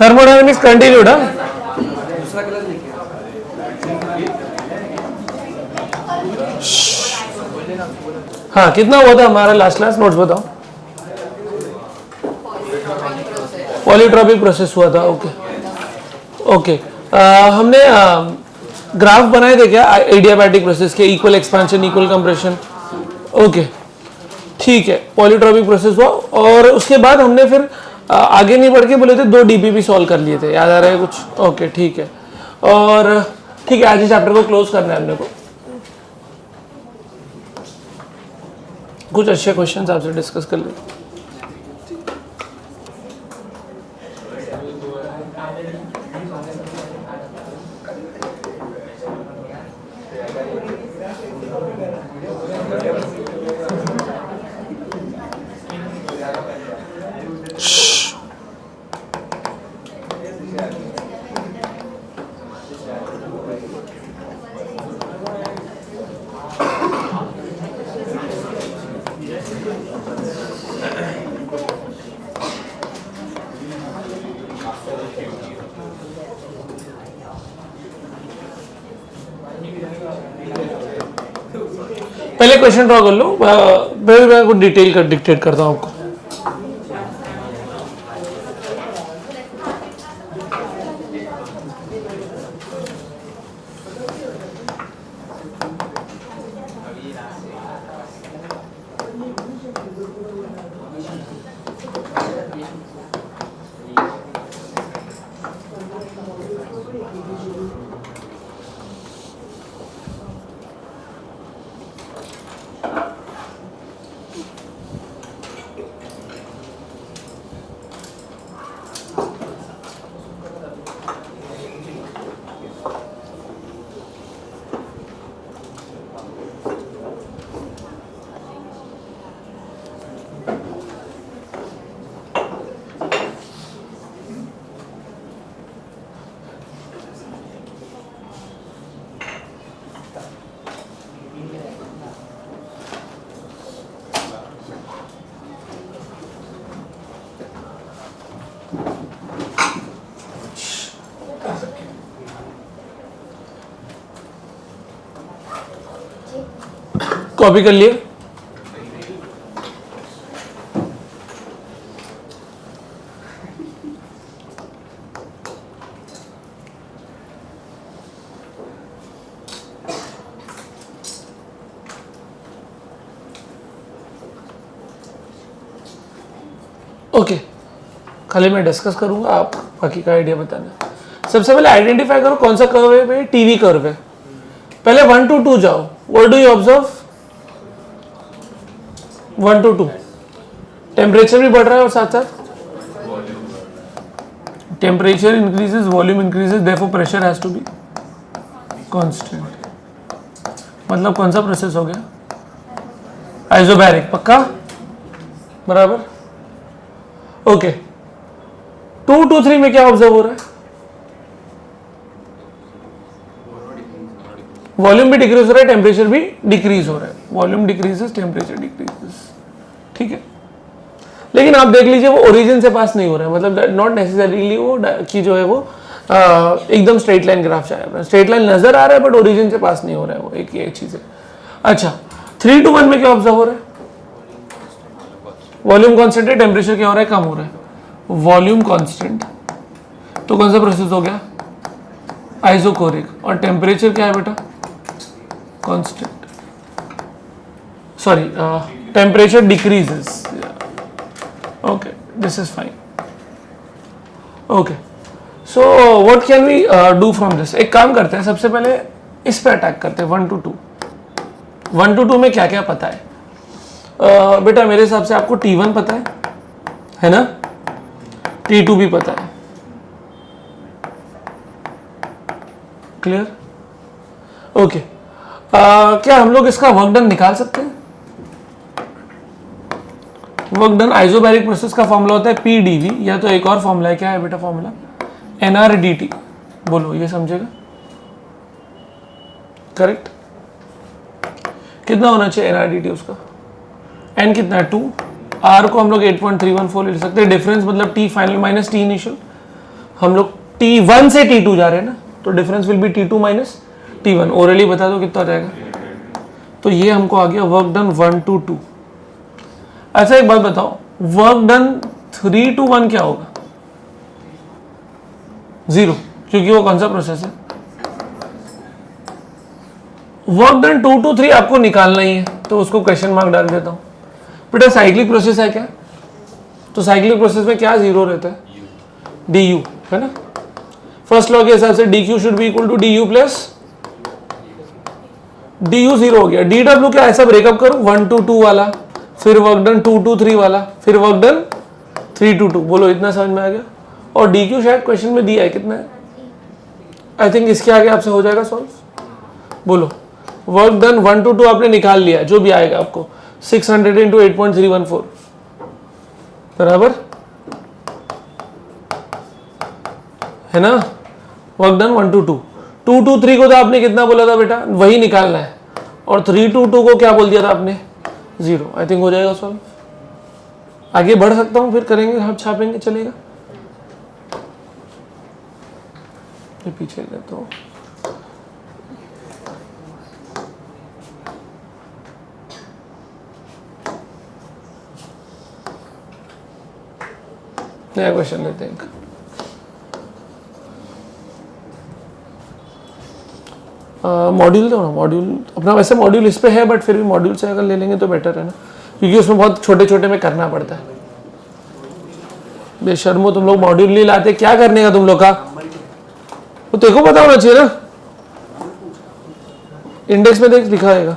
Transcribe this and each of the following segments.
Thermodynamics continued. हाँ कितना हुआ था हमारा लास्ट क्लास, नोट्स बताओ। पॉलीट्रॉपिक प्रोसेस हुआ था, ओके ओके। हमने ग्राफ बनाए थे क्या एडियाबैटिक प्रोसेस के, equal expansion equal compression, okay ठीक है। पॉलीट्रॉपिक प्रोसेस हुआ और उसके बाद हमने फिर आगे नहीं बढ़ के बोले थे 2 डीपीपी सॉल्व कर लिए थे, याद आ रहा है कुछ? ओके ठीक है। और ठीक है, आज इस चैप्टर को क्लोज करना है हमने को। कुछ अच्छे क्वेश्चंस आपसे डिस्कस कर लेते। पहले क्वेश्चन ड्रॉ कर लो, फिर मैं कुछ डिटेल कर डिक्टेट करता हूँ आपको। कॉपी कर लिए? ओके खाली मैं डिस्कस करूंगा, आप बाकी का आइडिया बताना। सबसे पहले आइडेंटिफाई करो कौन सा कर्व है भाई, टीवी कर्व है। पहले 1 to 2 जाओ, what do you observe? 1 to 2 temperature भी बढ़ रहा है और साथ साथ temperature increases, volume increases, therefore pressure has to be constant. मतलब कौन सा प्रोसेस हो गया? आइसोबैरिक, पक्का बराबर। ओके 2 to 3 में क्या ऑब्जर्व हो रहा है? वॉल्यूम भी डिक्रीज हो रहा है, टेम्परेचर भी डिक्रीज हो रहा है। वॉल्यूम डिक्रीजेस, टेम्परेचर डिक्रीजेस, ठीक है। लेकिन आप देख लीजिए वो ओरिजिन से पास नहीं हो रहा है, मतलब नॉट नेसेसरीली वो कि जो है वो एकदम स्ट्रेट लाइन ग्राफ जा रहा है। स्ट्रेट लाइन नजर आ रहा है बट ओरिजिन से पास नहीं हो रहा है, वो एक ये चीज है। अच्छा 3 to 1 में क्या ऑब्जर्व हो रहा है? वॉल्यूम कांस्टेंट है, टेम्परेचर क्या हो रहा है? कम हो रहा है। वॉल्यूम कांस्टेंट तो कौन सा प्रोसेस हो गया? आइसोकोरिक। और टेम्परेचर क्या है बेटा? Constant, sorry temperature decreases. Okay this is fine. Okay so what can we do from this? एक काम करते हैं, सबसे पहले इस पे अटैक करते हैं 1 to 2। 1 to 2 में क्या क्या पता है? बेटा मेरे हिसाब से आपको T1 पता है ना? T2 भी पता है, क्लियर? ओके क्या हम लोग इसका वर्क डन निकाल सकते हैं? वर्क डन आइसोबैरिक प्रोसेस का फॉर्मूला होता है PdV, या तो एक और फॉर्मूला है, क्या है बेटा फॉर्मूला? NRDT। बोलो ये समझेगा, करेक्ट? कितना होना चाहिए NRDT उसका? N कितना है? 2। R को हम लोग 8.314 ले सकते हैं, डिफरेंस मतलब T final minus T initial. हम लोग T1 से T2 जा रहे हैं ना, तो difference will be T2 minus T1। Orally बता दो कितना रहेगा। तो ये हमको आ गया वर्क डन 1 to 2। अच्छा एक बात बताओ, वर्क डन 3 to 1 क्या होगा? 0, क्योंकि वो कौन सा प्रोसेस है? वर्क डन 2 to 3 आपको निकालना ही है, तो उसको क्वेश्चन मार्क डाल देता हूं। बेटा साइक्लिक प्रोसेस है क्या? तो साइक्लिक प्रोसेस में क्या 0 रहता है? du, है ना। फर्स्ट लॉ के हिसाब से dq should be equal to du plus du 0 हो गया। dw क्या ऐसा ब्रेकअप करो, 1 to 2 वाला, फिर वर्क डन 2 to 3 वाला, फिर वर्क डन 3 to 2। बोलो इतना समझ में आ गया? और dq शायद क्वेश्चन में दिया है, कितना है? आई थिंक इसके आगे आपसे हो जाएगा सॉल्व। बोलो वर्क डन 1 to 2 आपने निकाल लिया, जो भी आएगा आपको 600 into 8.314 बराबर है ना। वर्क डन 1 to 2, 2 to 3 को तो आपने कितना बोला था बेटा? वही निकालना है। और 3 to 2 को क्या बोल दिया था आपने? 0। आई थिंक हो जाएगा सॉल्व। आगे बढ़ सकता हूं, फिर करेंगे, हम छापेंगे, चलेगा। ये पीछे लेता हूं। नया क्वेश्चन लेते हैं। मॉड्यूल दो ना, मॉड्यूल अपना वैसे मॉड्यूल इस पे है, बट फिर भी मॉड्यूल से अगर ले लेंगे तो बेटर है ना, क्योंकि उसमें बहुत छोटे छोटे में करना पड़ता है। बेशर्मो तुम लोग मॉड्यूल नहीं लाते, क्या करने का तुम लोग का? वो देखो पता होना चाहिए ना, इंडेक्स में देख दिखाएगा।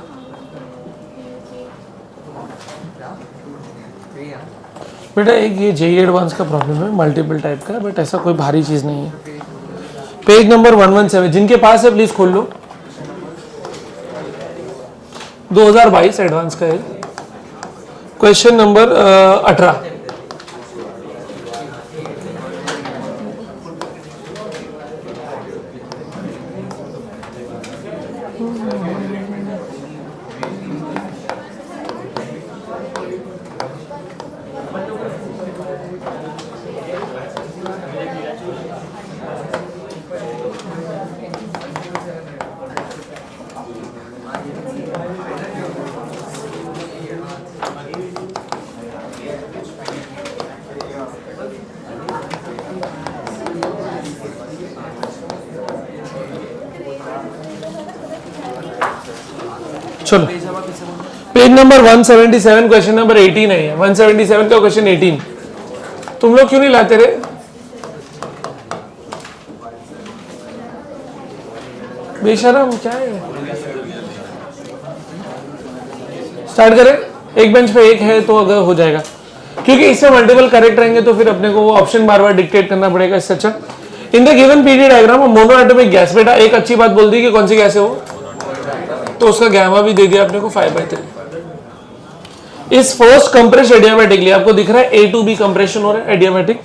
बेटा एक ये जेई एडवांस का प्रॉब्लम है, मल्टीपल टाइप का, बट ऐसा कोई भारी चीज नहीं है। पेज नंबर 117, जिनके पास है प्लीज खोल लो। 2022 एडवांस का है, क्वेश्चन नंबर 18। चलो पेज नंबर 177 क्वेश्चन नंबर 18 है। 177 का क्वेश्चन 18 तुम लोग क्यों नहीं लाते रे? बेशरम क्या है? स्टार्ट करें। एक बेंच पे एक है तो अगर हो जाएगा, क्योंकि इसमें मल्टीपल करेक्ट रहेंगे तो फिर अपने को वो ऑप्शन बार बार डिक्टेट करना पड़ेगा। इससे अच्छा in the given period diagram monoatomic gas, बेटा एक अच्छी बात बोल दी कि कौन सी गैस है वो, तो उसका गैमा भी दे दिया अपने को 5/3। इस फर्स्ट कंप्रेस एडियाबैटिकली, आपको दिख रहा है A to B कंप्रेशन हो रहा है adiabatic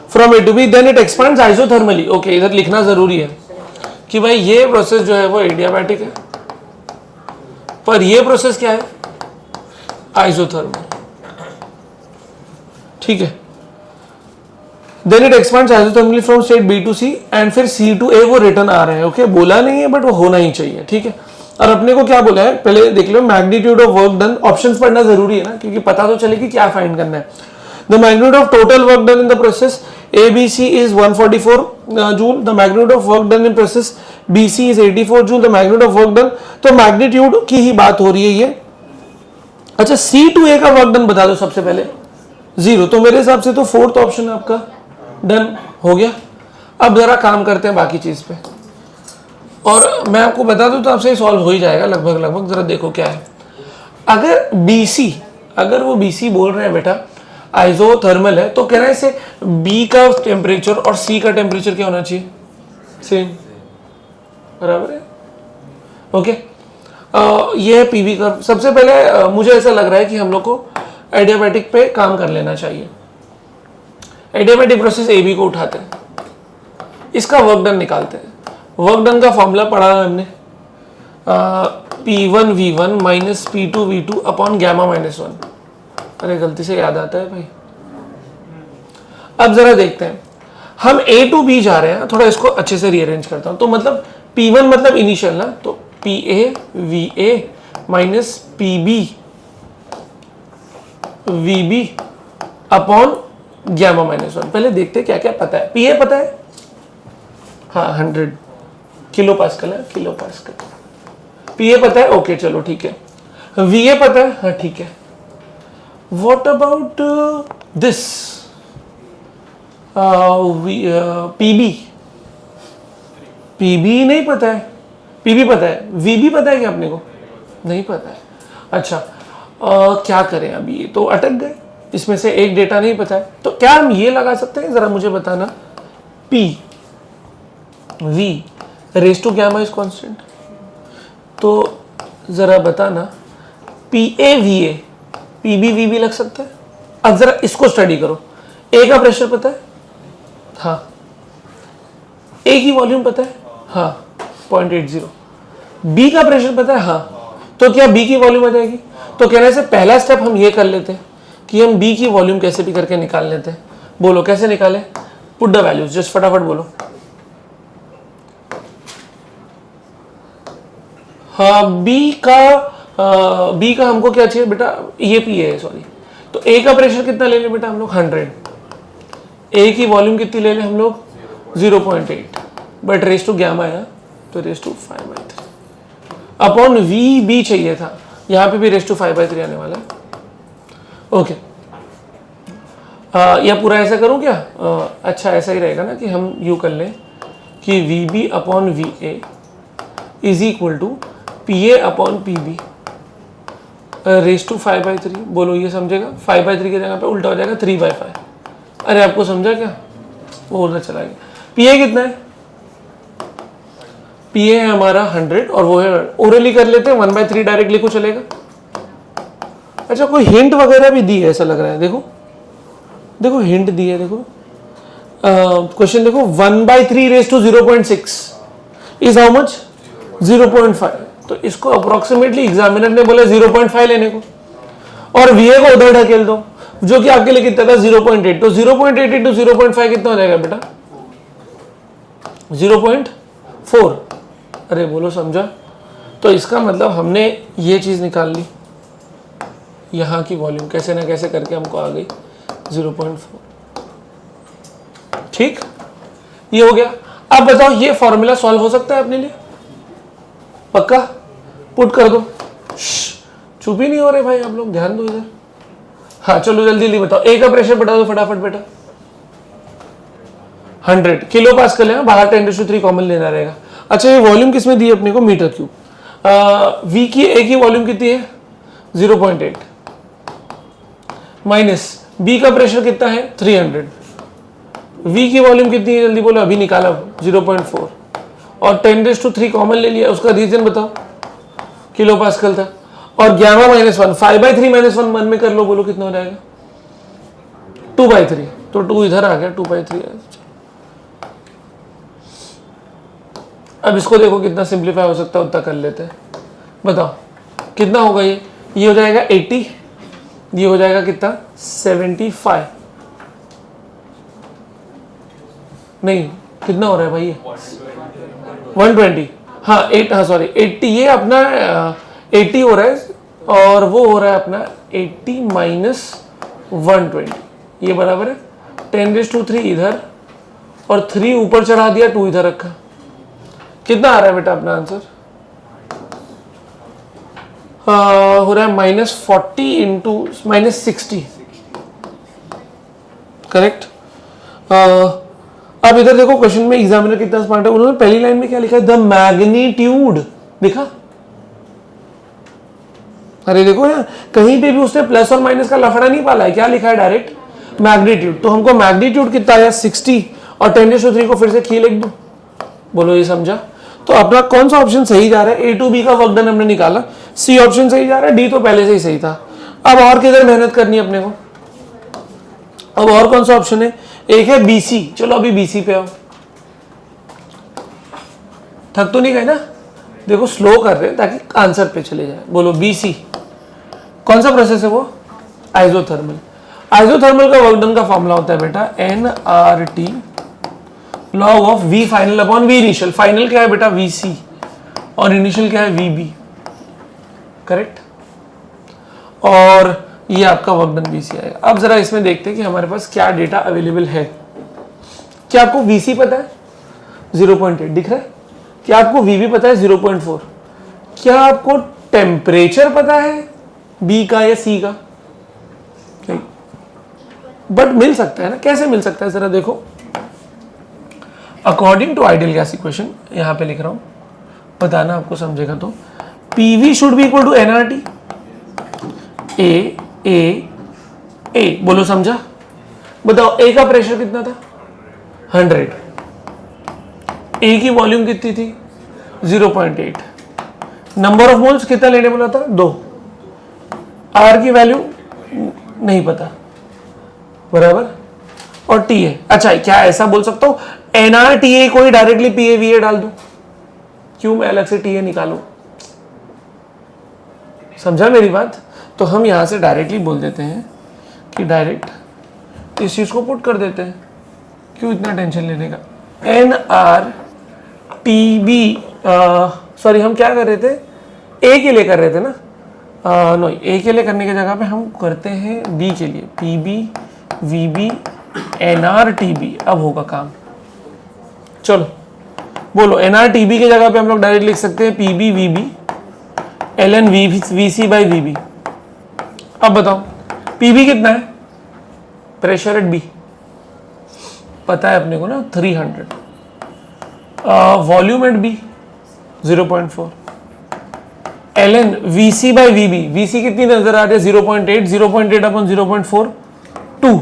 from A to B, then it expands isothermally. Okay, इधर लिखना जरूरी है कि भाई ये प्रोसेस जो है वो एडियाबैटिक है, पर ये प्रोसेस क्या है? आइसोथर्मल। ठीक है, then it expands isothermally from state B to C and फिर C to A वो रिटर्न आ रहे हैं। ओके, बोला नहीं है बट वो होना ही चाहिए। ठीक है, और अपने को क्या बोला है पहले देख लो, magnitude of work done. Options पढ़ना जरूरी है ना, क्योंकि पता तो चले कि क्या फाइंड करना है। The magnitude of total work done in the process ABC is 144 joule, the magnitude of work done in process BC is 84 joule, the magnitude of work done. तो मैग्नीट्यूड की ही बात हो रही है ये। अच्छा, C to A का work done बता दो सबसे पहले। 0, तो मेरे हिसाब से तो फोर्थ ऑप्शन आपका डन हो गया। अब जरा काम करते हैं बाकी चीज पे, और मैं आपको बता दूं तो आपसे सॉल्व हो ही जाएगा लगभग। जरा देखो क्या है। अगर BC, अगर वो BC बोल रहे हैं बेटा आइसोथर्मल है, तो कह रहे हैं इसे B का टेम्परेचर और C का टेम्परेचर क्या होना चाहिए? सेम, बराबर है। ओके, ये है PV कर्व। सबसे पहले मुझे ऐसा लग रहा है कि हम लोग को एडियाबैटिक पे काम कर लेना चाहिए। एडियाबैटिक प्रोसेस AB को उठाते हैं, इसका वर्क डन निकालते हैं। वर्क डन का फॉर्मूला पढ़ा है हमने, P1V1 minus P2V2 upon gamma -1। अरे गलती से याद आता है भाई। अब जरा देखते हैं, हम A टू B जा रहे हैं, थोड़ा इसको अच्छे से रीअरेंज करता हूं। तो मतलब P1 मतलब इनिशियल ना, तो PA VA minus PB VB upon gamma minus 1। पहले देखते क्या क्या पता है। PA पता है, हाँ 100 किलो पास्कल है, किलो पास्कल। PA पता है, ओके चलो ठीक है। VA पता है, हाँ ठीक है। What about this PB? PB नहीं पता है, PB पता है। VB पता है क्या अपने को? नहीं पता है। अच्छा क्या करें अभी, ये तो अटक गए, इसमें से एक डेटा नहीं पता है। तो क्या हम ये लगा सकते हैं, जरा मुझे बताना, P V raise to gamma is constant. तो जरा बताना PA VA PB VB लग सकता है। अब जरा इसको स्टडी करो। A का प्रेशर पता है, हाँ। A की वॉल्यूम पता है, हाँ 0.80। B का प्रेशर पता है, हाँ। तो क्या B की वॉल्यूम आ जाएगी? तो कहने से पहला स्टेप हम ये कर लेते हैं कि हम B की वॉल्यूम कैसे भी करके निकाल लेते हैं। बोलो कैसे निकाले? पुट द वैल्यूज, जस्ट फटाफट बोलो। हाँ B का हमको क्या चाहिए बेटा? ये P है, सॉरी। तो A का प्रेशर कितना ले लें बेटा हम लोग? 100। A की वॉल्यूम कितनी ले लें हम लोग? 0.8, बट रेज टू गैमा है तो रेज टू 5/3 अपॉन VB चाहिए था, यहाँ पे भी रेज टू 5/3 आने वाला है। ओके या पूरा ऐसा करूँ क्या? अच्छा ऐसा ही रहेगा ना कि हम यूँ कर लें कि VB upon VA is equal to PA upon PB raise to 5/3। बोलो ये समझेगा? 5/3 की जगह पे उल्टा हो जाएगा 3/5। अरे आपको समझा क्या? वो उधर चला गया। PA कितना है? PA है हमारा 100 और वो है, ओरली कर लेते हैं 1/3 डायरेक्ट लिखो चलेगा। अच्छा कोई हिंट वगैरह भी दी है ऐसा लग रहा है, देखो देखो हिंट दी है, देखो क्वेश्चन देखो 1/3 raise to 0.6 is how much? 0.5। तो इसको अप्रोक्सीमेटली एग्जामिनर ने बोला 0.5 लेने को, और VA को उधर ढकेल दो जो कि आपके लिए कितना था? 0.8। तो 0.8 इंटू 0.5 कितना हो जाएगा बेटा? 0.4। अरे बोलो समझा? तो इसका मतलब हमने ये चीज निकाल ली, यहाँ की वॉल्यूम कैसे ना कैसे करके हमको आ गई 0.4। ठीक, ये हो गया। अब बताओ ये फॉर्मूला सॉल्व हो सकता है अपने लिए? पक्का? पुट कर दो। चुप ही नहीं हो रहे भाई आप लोग, ध्यान दो इधर। हाँ चलो जल्दी जल्दी बताओ। A का प्रेशर बता दो फटाफट बेटा। 100 किलो पास्कल है, बाहर 10⁻³ कॉमन लेना रहेगा। अच्छा ये वॉल्यूम किसमें दी है अपने को? Metre cube. V की A की वॉल्यूम कितनी है? 0.8 माइनस B का प्रेशर कितना है? 300। V की वॉल्यूम कितनी है जल्दी बोलो, अभी निकाला 0.4 और 10⁻³ कॉमन ले लिया, उसका रीजन बताओ। किलो पास्कल था। और गैमा -1 5/3 -1 मन में कर लो, बोलो कितना हो जाएगा? 2/3। तो 2 इधर आ गया, 2/3 अब इसको देखो कितना सिंप्लीफाई हो सकता है, उतना कर लेते हैं। बताओ कितना होगा ये हो जाएगा 80, ये हो जाएगा कितना? 75। नहीं कितना हो रहा है भाई ये? 120। हाँ 80 ये अपना 80 हो रहा है, और वो हो रहा है अपना 80 माइनस 120, ये बराबर है 10⁻³ इधर और 3 ऊपर चढ़ा दिया, 2 इधर रखा। कितना आ रहा है बेटा अपना आंसर? हो रहा है -40 इंटू -60। करेक्ट। अब इधर देखो क्वेश्चन में एग्जामिनर कितना स्मार्ट है, उन्होंने पहली लाइन में क्या लिखा है? The magnitude. दिखा? अरे देखो ना, कहीं पे भी उसने प्लस और माइनस का लफड़ा नहीं पाला है, क्या लिखा है? Direct magnitude. तो हमको मैग्नीट्यूड कितना आया? 60 और 10⁻³ को फिर से की लिख दो। बोलो ये समझा? तो अपना कौन सा ऑप्शन सही जा रहा है? A to B का वर्क डन हमने निकाला, C ऑप्शन सही जा रहा है, D तो पहले से ही सही था। अब और किधर मेहनत करनी है अपने को? अब और कौन सा ऑप्शन है? एक है BC। चलो अभी BC पे आओ। थक तो नहीं गए ना? देखो स्लो कर रहे हैं ताकि आंसर पे चले जाए। बोलो BC कौन सा प्रोसेस है? वो आइसोथर्मल। आइसोथर्मल का वर्क डन का फॉर्मूला होता है बेटा NRT log of V final upon V initial. Final क्या है बेटा वी सी और इनिशियल क्या है वी बी, करेक्ट। और ये आपका वर्क डन वी सी आएगा। अब जरा इसमें देखते हैं कि हमारे पास क्या डेटा अवेलेबल है। क्या आपको वी सी पता है 0.8 दिख रहा है? क्या आपको वी बी पता है 0.4? क्या आपको टेम्परेचर पता है बी का या सी का? नहीं, बट मिल सकता है ना। कैसे मिल सकता है जरा देखो। According to ideal gas equation, यहां पे लिख रहा हूं, बताना आपको समझेगा तो, PV should be equal to nRT. ए ए ए बोलो, समझा? बताओ ए का प्रेशर कितना था 100, ए की वॉल्यूम कितनी थी 0.8, नंबर ऑफ मोल्स कितना लेने बोला था 2, आर की वैल्यू नहीं पता, बराबर, और टी ए। अच्छा, क्या ऐसा बोल सकता हूं एनआरटीए को ही डायरेक्टली पीएवीए डाल दूं? क्यों मैं अलग से टीए निकालूं? समझा मेरी बात? तो हम यहां से डायरेक्टली बोल देते हैं कि डायरेक्ट इस चीज को पुट कर देते हैं। क्यों इतना टेंशन लेने का? N R T B, sorry हम क्या कर रहे थे, ए के लिए कर रहे थे ना, नो, ए के लिए करने की जगह पे हम करते हैं बी के लिए, P B V B N R T B. अब होगा काम। चलो बोलो, एन आर टी बी की जगह पे हम लोग डायरेक्ट लिख सकते हैं P B V B L N V C by V B. अब बताओ पी बी कितना है, प्रेशर एट बी पता है अपने को ना 300, volume at B 0.4, L N V C by V B, V C कितनी नजर आ रही है 0.8, 0.8 अपन 0.4 2।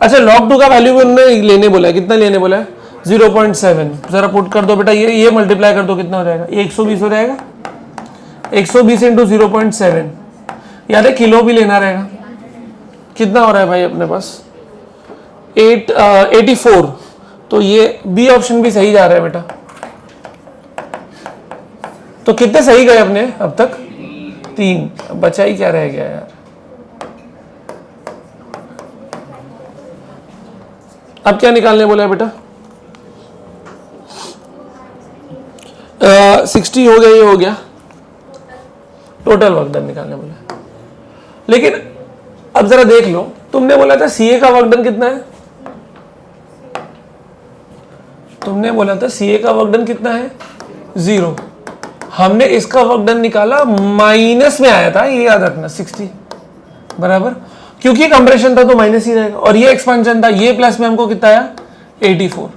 अच्छा, log 2 का वैल्यू उन्होंने लेने बोला है, कितना लेने बोला है 0.7। जरा पुट कर दो बेटा, ये मल्टीप्लाई कर दो, कितना हो जाएगा 120 हो जाएगा। 120 इंटू 0.7, याद है किलो भी लेना रहेगा। कितना हो रहा है भाई अपने पास 84। तो ये बी ऑप्शन भी सही जा रहा है बेटा। तो कितने सही गए अपने अब तक 3, बचा ही क्या रह गया यार। अब क्या निकालने बोला है बेटा? 60 हो गया, ये हो गया, टोटल वर्क डन निकालने बोला है। लेकिन अब जरा देख लो, तुमने बोला था सीए का वर्क डन कितना है? तुमने बोला था सीए का वर्क डन कितना है 0। हमने इसका वर्क डन निकाला, माइनस में आया था, ये याद रखना 60, बराबर, क्योंकि कंप्रेशन था तो माइनस ही रहेगा, और ये एक्सपेंशन था, ये प्लस में हमको कितना आया 84।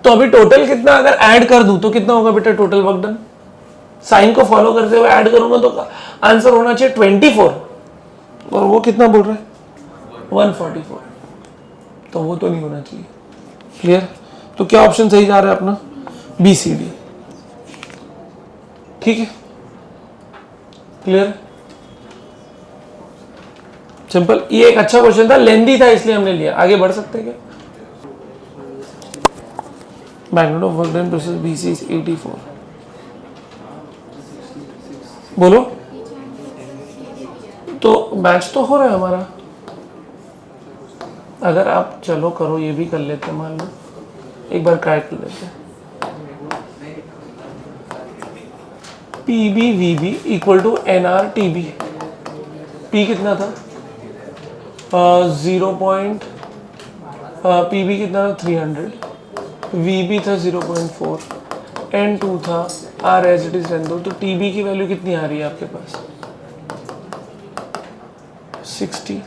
तो अभी टोटल कितना अगर ऐड कर दूं तो कितना होगा बेटा टोटल वर्क डन? साइन को फॉलो करते हुए ऐड करूंगा तो आंसर होना चाहिए 24, और वो कितना बोल रहा है 144, तो वो तो नहीं होना चाहिए। क्लियर? तो क्या ऑप्शन सही जा रहा है अपना? B C D. ठीक है, क्लियर, सिंपल। ये एक अच्छा क्वेश्चन था, लेंदी था इसलिए हमने लिया। आगे बढ़ सकते हैं क्या? Magnitude of work done process BC is 84। बोलो, तो मैच तो हो रहा है हमारा। अगर आप चलो करो, ये भी कर लेते हैं, मान लो एक बार ट्राई कर लेते हैं। P B V B equal to N R T B. P कितना था पी बी कितना था 300, वी बी था 0.4, एन 2 था, आर एज इट इज रहने दो। तो टी बी की वैल्यू कितनी आ रही है आपके पास 60,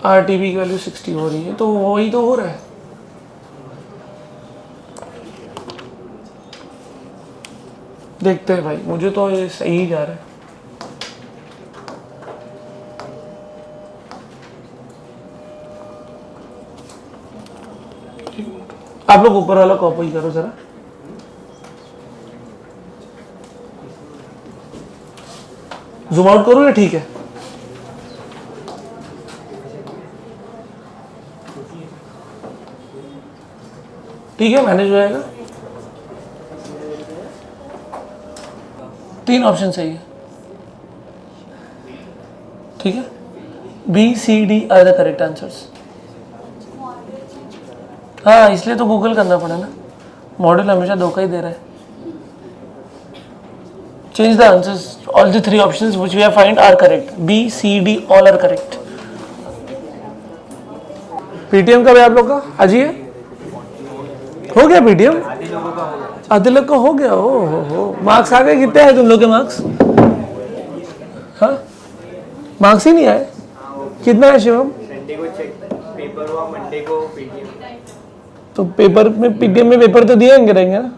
आर टी बी की वैल्यू 60 हो रही है, तो वही तो हो रहा है। देखते हैं भाई, मुझे तो ये सही जा रहा है। आप लोग ऊपर वाला कॉपी करो जरा। जूम आउट करो या ठीक है? ठीक है, मैनेज हो जाएगा। 3 ऑप्शन सही है। ठीक है, B C D are the correct answers. हाँ इसलिए तो गूगल करना पड़ा ना, मॉडल हमेशा धोखा ही दे रहा है. Change the answers, all the 3 options which we have find are correct. B C D all are correct. PTM कब है आप लोग का? आज ही है? हो गया पीटीएम? आधे लोग का हो गया. हो मार्क्स आ गए? कितने आए तुम लोग के मार्क्स? हाँ मार्क्स ही नहीं आए. कितना है शिवम? पेपर हुआ मंडे को पीटीएम. तो पेपर में पीटीएम में पेपर तो दिए होंगे रहेंगे ना,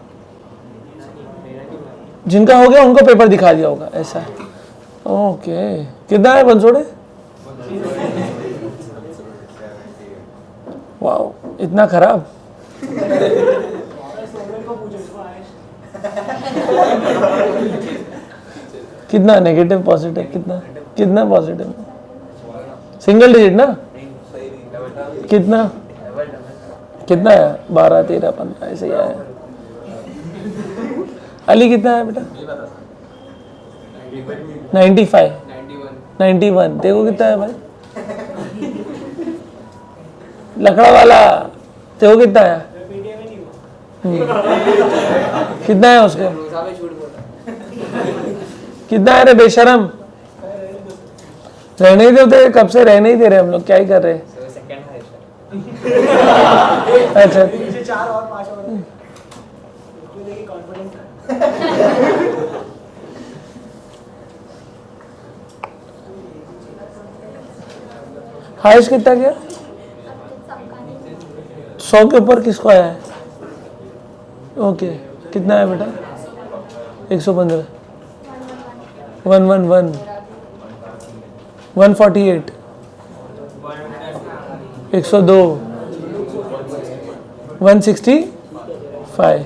जिनका हो गया उनको पेपर दिखा दिया होगा ऐसा है. ओके कितना है बनसोड़े? वाओ इतना खराब. कितना नेगेटिव पॉजिटिव? कितना कितना पॉजिटिव? सिंगल डिजिट ना? कितना कितना है? 12 13 15 ऐसे ही आया. अली कितना है बेटा? 95 91. देखो कितना है भाई लकड़ा वाला. देखो कितना है? कितना है उसको? कितना है रे बेशरम? रहने ही देते, कब से रहने ही दे रहे हम लोग, क्या ही कर रहे हैं. अच्छा 4 और 5 और कॉन्फिडेंस. हाइस्ट कितना गया? 100 के ऊपर किसको आया है? ओके कितना है बेटा? 115 111 148 102 165.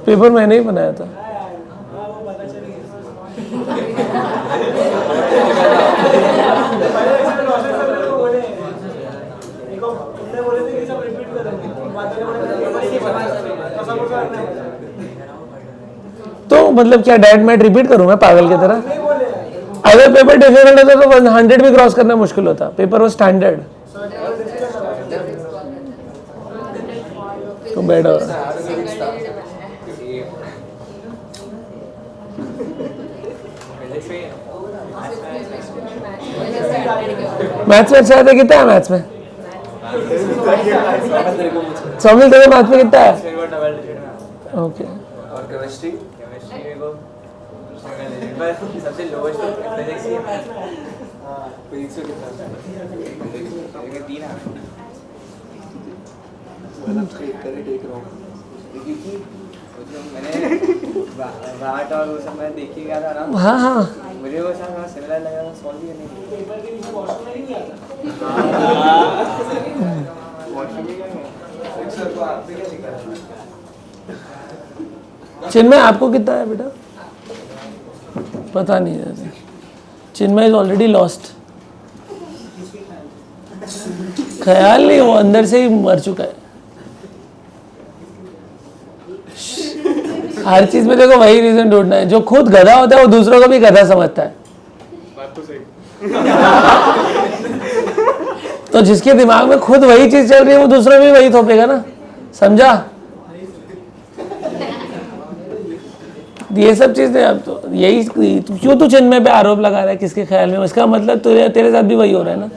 पेपर मैंने ही बनाया था. तो मतलब क्या डैड मैं रिपीट करूं मैं पागल की तरह? अगर पेपर डिफिकल्ट होता तो 100 भी क्रॉस करना मुश्किल होता. पेपर वो स्टैंडर्ड. तो बैठ हो रहा. मैथ्स में अच्छा था. कितना है मैथ्स में? सोमिल तेरे मैथ्स में कितना है? ओके. और केमिस्ट्री केमिस्ट्री को सबसे लोवेस्ट फिजिक्स की. हां फिजिक्स में कितना? 3 है. मतलब करेक्ट देख रहा हूं क्योंकि मैंने बाट और वो सब मैं देख के गया था ना. हाँ हाँ मुझे वो सब सिमिलर लगा था. सॉल्व ही करने के पेपर के लिए वॉशरूम में नहीं आता. वॉशरूम में सर को आप भी क्या दिखा. चिन्मय आपको कितना है बेटा? पता नहीं है. चिन्मय इज ऑलरेडी लॉस्ट. ख्याल नहीं, वो अंदर से ही मर चुका है. हर चीज में देखो वही रीजन ढूंढना है. जो खुद गधा होता है वो दूसरों को भी गधा समझता है. बात तो सही. तो जिसके दिमाग में खुद वही चीज चल रही है वो दूसरों में भी वही थोपेगा ना. समझा? ये सब चीजें. अब तो यही क्यों तू चिन्मय पे आरोप लगा रहा है किसके ख्याल में? इसका मतलब तेरे साथ भी वही हो रहा है ना.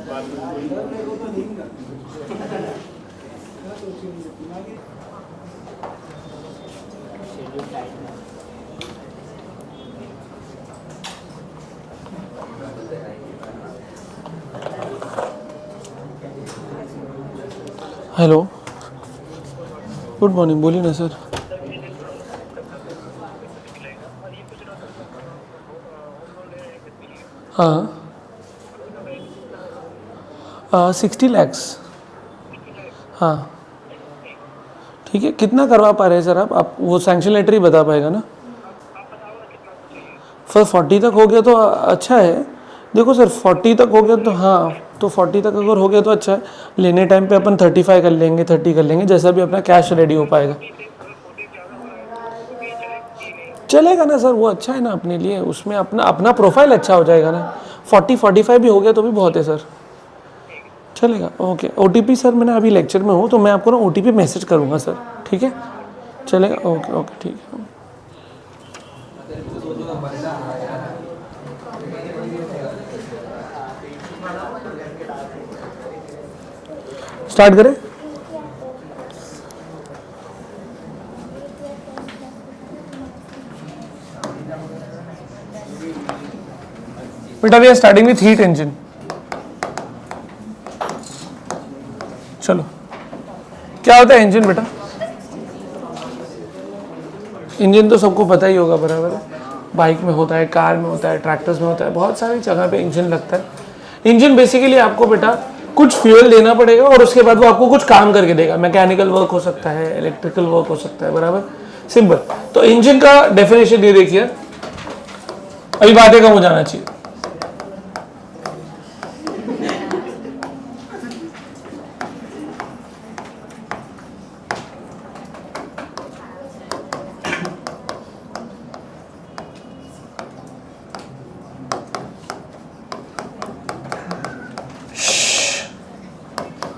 Hello good morning. बोलिए ना सर. हाँ 60 lakhs. हाँ ठीक है. कितना करवा पा रहे हैं सर आप वो सैंक्शन लेटर ही बता पाएगा ना. सर 40 तक हो गया तो अच्छा है. देखो सर 40 तक हो गया तो हाँ, तो 40 तक अगर हो गया तो अच्छा है. लेने टाइम पे अपन 35 कर लेंगे, 30 कर लेंगे, जैसा भी अपना कैश रेडी हो पाएगा. चलेगा ना सर, वो अच्छा है ना अपने लिए, उसमें अपना अपना प्रोफाइल अच्छा हो जाएगा ना। 40-45 भी हो गया तो भी बहुत है सर, चलेगा। ओके, OTP सर मैंने अभी लेक्चर में हूँ तो मैं आपको ना OTP मैसेज करूँगा सर, ठीक है, चलेगा। ओके ओके ठीक है। स्टार्ट करें। बेटा we are starting with heat engine. चलो, क्या होता है इंजन बेटा? इंजन तो सबको पता ही होगा, बराबर है। बाइक में होता है, कार में होता है, ट्रैक्टर्स में होता है, बहुत सारी जगह पे इंजन लगता है। इंजन बेसिकली आपको बेटा कुछ फ्यूल देना पड़ेगा और उसके बाद वो आपको कुछ काम करके देगा। मैकेनिकल वर्क हो सकता है, इलेक्ट्रिकल वर्क हो सकता है, बराबर, सिंपल। तो इंजन का डेफिनेशन ये देखिए, अभी बातें कम हो जाना चाहिए।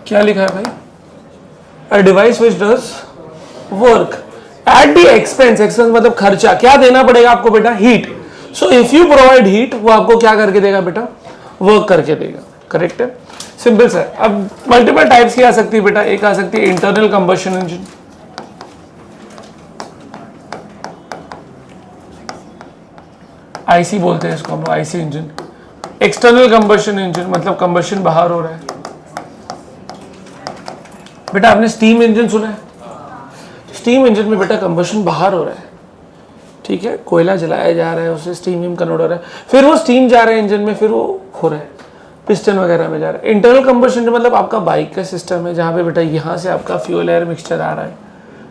क्या लिखा है भाई? A device which does work at the expense, expense मतलब खर्चा, क्या देना पड़ेगा आपको बेटा? Heat. So if you provide heat, वो आपको क्या करके देगा बेटा? वर्क करके देगा, करेक्ट है, सिंपल सर। अब मल्टीपल टाइप्स की आ सकती है बेटा, एक आ सकती है इंटरनल कंबशन इंजन, आईसी बोलते हैं इसको हम लोग, IC engine. External combustion engine मतलब कंबशन बाहर हो रहा है। बेटा आपने स्टीम इंजन सुना है? स्टीम इंजन में बेटा कंबशन बाहर हो रहा है, ठीक है, कोयला जलाया जा रहा है, उससे स्टीम कन्वर्ट हो रहा है, फिर वो स्टीम जा रहा है इंजन में, फिर वो हो रहा है पिस्टन वगैरह में जा रहा है। इंटरनल कंबशन मतलब आपका बाइक का सिस्टम है, जहाँ पे बेटा यहाँ से आपका फ्यूल एयर मिक्सचर आ रहा है,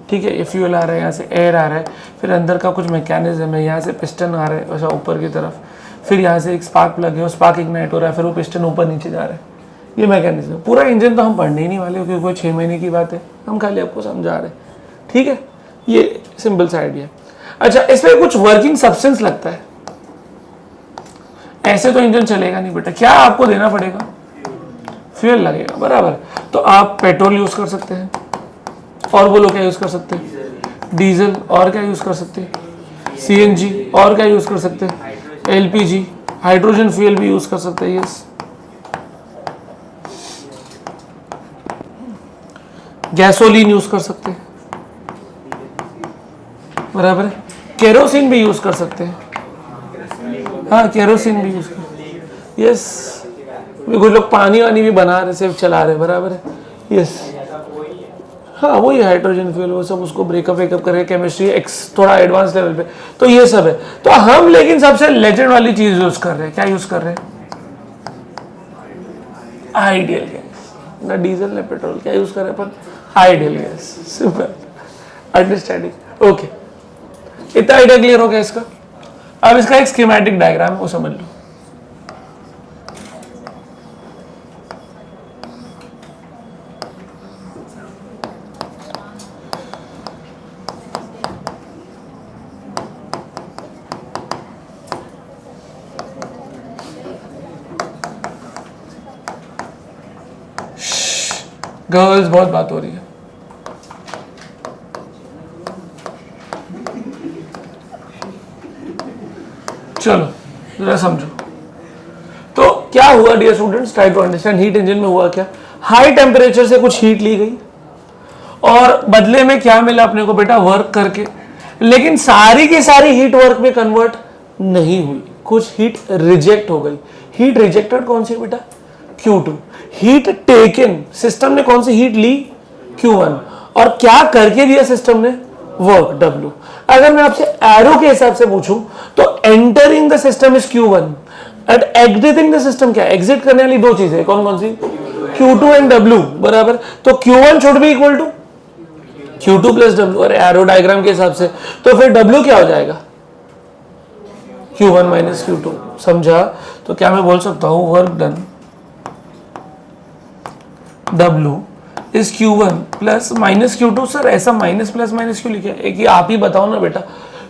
ठीक है, ये फ्यूल आ रहा है, यहाँ से एयर आ रहा है, फिर अंदर का कुछ मैकेनिज्म है, यहाँ से पिस्टन आ रहा है वैसा ऊपर की तरफ, फिर यहाँ से एक स्पार्क प्लग है, वो स्पार्क इग्नाइट हो रहा है, फिर वो पिस्टन ऊपर नीचे जा रहा है, ये मैकेनिज्म। पूरा इंजन तो हम पढ़ने ही नहीं वाले क्योंकि कोई 6 महीने की बात है, हम खाली आपको समझा रहे हैं, ठीक है, ये सिंपल सा आइडिया। अच्छा, इसमें कुछ वर्किंग सब्सटेंस लगता है, ऐसे तो इंजन चलेगा नहीं बेटा, क्या आपको देना पड़ेगा? फ्यूल लगेगा, बराबर। तो आप पेट्रोल यूज कर सकते हैं, और बोलो क्या यूज कर सकते हैं? डीजल, और क्या यूज कर सकते हैं? CNG, और क्या यूज कर सकते हैं? LPG, हाइड्रोजन फ्यूल भी यूज कर सकते हैं, यस। गैसोलीन यूज कर सकते हैं, बराबर है। केरोसिन भी यूज कर सकते हैं, हाँ केरोसिन भी यूज कर, यस। कुछ लोग पानी वानी भी बना रहे, सिर्फ चला रहे, बराबर है, यस। हाँ वही हाइड्रोजन फ्यूल, वो सब उसको ब्रेकअप वेकअप करके केमिस्ट्री थोड़ा एडवांस लेवल पे, तो ये सब है। तो हम लेकिन सबसे लेजेंड वाली चीज यूज कर रहे हैं, क्या यूज कर रहे हैं? आइडियल गैस, ना डीजल ना पेट्रोल, क्या यूज कर रहे हैं अपन? Ideal gas, simple understanding. Okay, इतना आइडिया क्लियर हो गया इसका। अब इसका एक स्कीमेटिक डायग्राम है, वो समझ लो। गर्ल्स, बहुत बात हो रही है। चलो जरा समझो। तो क्या हुआ dear students, try to understand. Heat engine में हुआ क्या? हाई टेम्परेचर से कुछ हीट ली गई और बदले में क्या मिला अपने को बेटा? वर्क करके। लेकिन सारी की सारी हीट वर्क में कन्वर्ट नहीं हुई, कुछ हीट रिजेक्ट हो गई। हीट रिजेक्टेड कौन सी बेटा? Q2। हीट टेकन, सिस्टम ने कौन सी हीट ली? Q1। और क्या करके दिया सिस्टम ने? Work, W। अगर मैं आपसे एरो के हिसाब से पूछूं तो entering the system is Q1 and exiting the system क्या? एग्जिट करने वाली दो चीजें, कौन कौन सी? Q2 एंड W, बराबर। तो Q1 should be equal to Q2 plus W, और एरो डायग्राम के हिसाब से तो फिर W क्या हो जाएगा? Q1 minus Q2। समझा? तो क्या मैं बोल सकता हूं work done W is Q1 plus minus Q2। Sir ऐसा माइनस प्लस माइनस क्यों लिखा है? एक ही आप ही बताओ ना बेटा,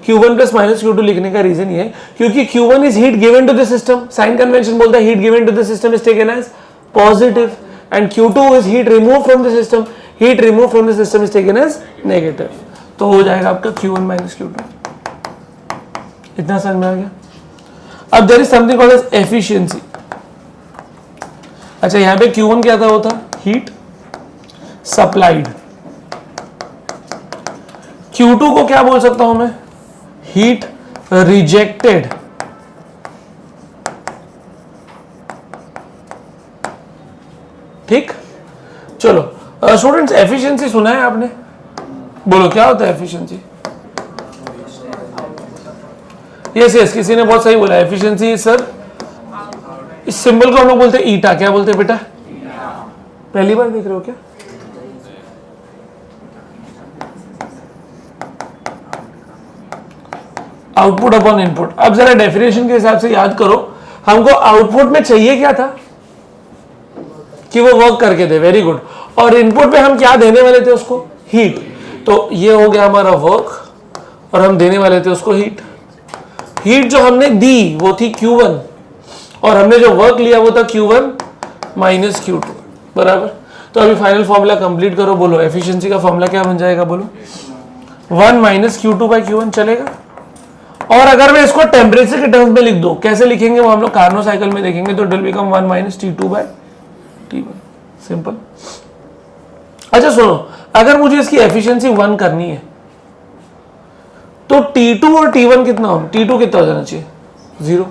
Q1 प्लस माइनस Q2 लिखने का रीजन ये है क्योंकि Q1 is heat given to the system, sign convention बोलता है heat given to the system is taken as positive and Q2 is heat remove from the system, heat remove from the system is taken as negative. तो हो जाएगा आपका Q1 minus Q2। इतना समझ में आ गया। अब there is something called as efficiency. अच्छा यहां पे Q1 क्या था, होता हीट सप्लाइड, Q2 को क्या बोल सकता हूं मैं, हीट रिजेक्टेड। ठीक, चलो स्टूडेंट्स एफिशिएंसी सुना है आपने, बोलो क्या होता है एफिशिएंसी। यस यस, किसी ने बहुत सही बोला, एफिशिएंसी सर इस सिंबल को हम लोग बोलते हैं ईटा। क्या बोलते हैं बेटा, पहली बार देख रहे हो क्या? Output upon input. अब जरा डेफिनेशन के हिसाब से याद करो, हमको आउटपुट में चाहिए क्या था कि वो वर्क करके दे, वेरी गुड। और इनपुट पे हम क्या देने वाले थे उसको, हीट। तो ये हो गया हमारा वर्क और हम देने वाले थे उसको हीट। हीट जो हमने दी वो थी Q1 और हमने जो वर्क लिया वो था Q1 माइनस Q2 बराबर। तो अभी फाइनल फॉर्मूला कंप्लीट करो, बोलो एफिशिएंसी का फॉर्मूला क्या बन जाएगा, बोलो 1 माइनस Q2 बाई Q1 चलेगा। और अगर मैं इसको टेम्परेचर के टर्म्स में लिख दो, कैसे लिखेंगे वो हम लोग कार्नो साइकिल में देखेंगे, तो it will become 1 minus T2 by T1, simple. अच्छा सुनो, अगर मुझे इसकी एफिशिएंसी 1 करनी है तो T2 और T1 कितना हो, T2 कितना हो जाना चाहिए, 0।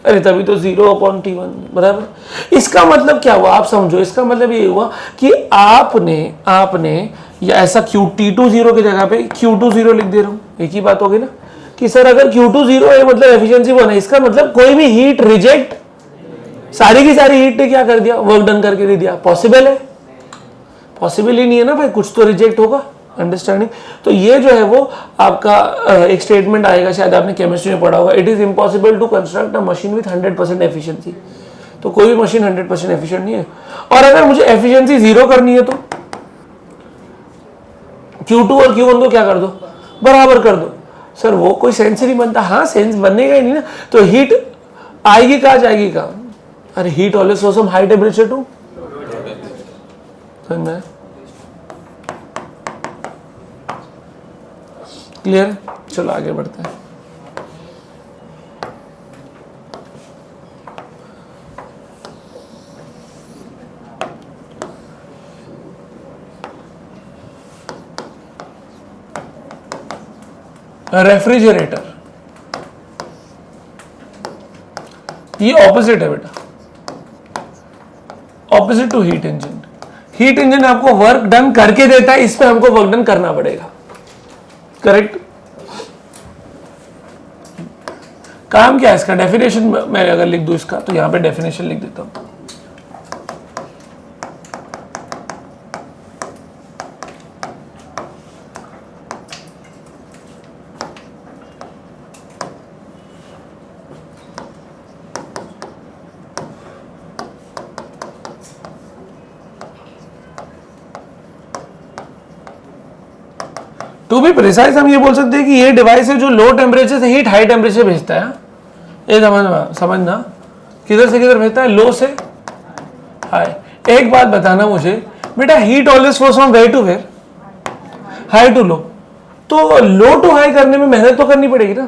अरे तभी तो 0 अपॉन T1 बराबर। इसका मतलब क्या हुआ आप समझो, इसका मतलब ये हुआ कि आपने या ऐसा T2 0 की जगह पे Q2 0 लिख दे रहा हूं, एक ही बात होगी ना कि सर अगर Q2 0 है मतलब एफिशिएंसी 1 है, इसका मतलब कोई भी हीट रिजेक्ट, सारी की सारी हीट ने क्या कर दिया, वर्क डन करके दे दिया। पॉसिबल है, पॉसिबल ही नहीं है ना भाई, कुछ तो रिजेक्ट होगा, अंडरस्टैंडिंग। तो ये जो है वो आपका एक स्टेटमेंट आएगा, शायद आपने केमिस्ट्री में पढ़ा होगा, it is impossible to construct a machine with 100% efficiency. तो कोई भी मशीन 100% एफिशिएंट नहीं है। और अगर मुझे एफिशिएंसी 0 करनी है तो Q2 और Q1 को क्या कर दो, बराबर कर दो। सर वो कोई सेंस नहीं बनता, हाँ सेंस बनेगा ही नहीं ना। तो हीट आएगी कहाँ जाएगी कहाँ, अरे heat always flow from high temperature to, समझ में क्लियर। चलो आगे बढ़ते हैं। रेफ्रिजरेटर, ये ऑपोजिट है बेटा, opposite to heat engine. Heat engine आपको वर्क डन करके देता है, इस पे हमको वर्क डन करना पड़ेगा, करेक्ट। काम क्या है इसका, डेफिनेशन मैं अगर लिख दूं इसका, तो यहां पे डेफिनेशन लिख देता हूं। टू बी प्रिसाइज हम ये बोल सकते हैं कि ये डिवाइस है जो लो टेम्परेचर से हीट हाई टेम्परेचर भेजता है। ये समझना किधर से किधर भेजता है, लो से हाई। एक बात बताना मुझे बेटा, heat always flows from where to where, high to low. तो लो टू हाई करने में मेहनत तो करनी पड़ेगी ना।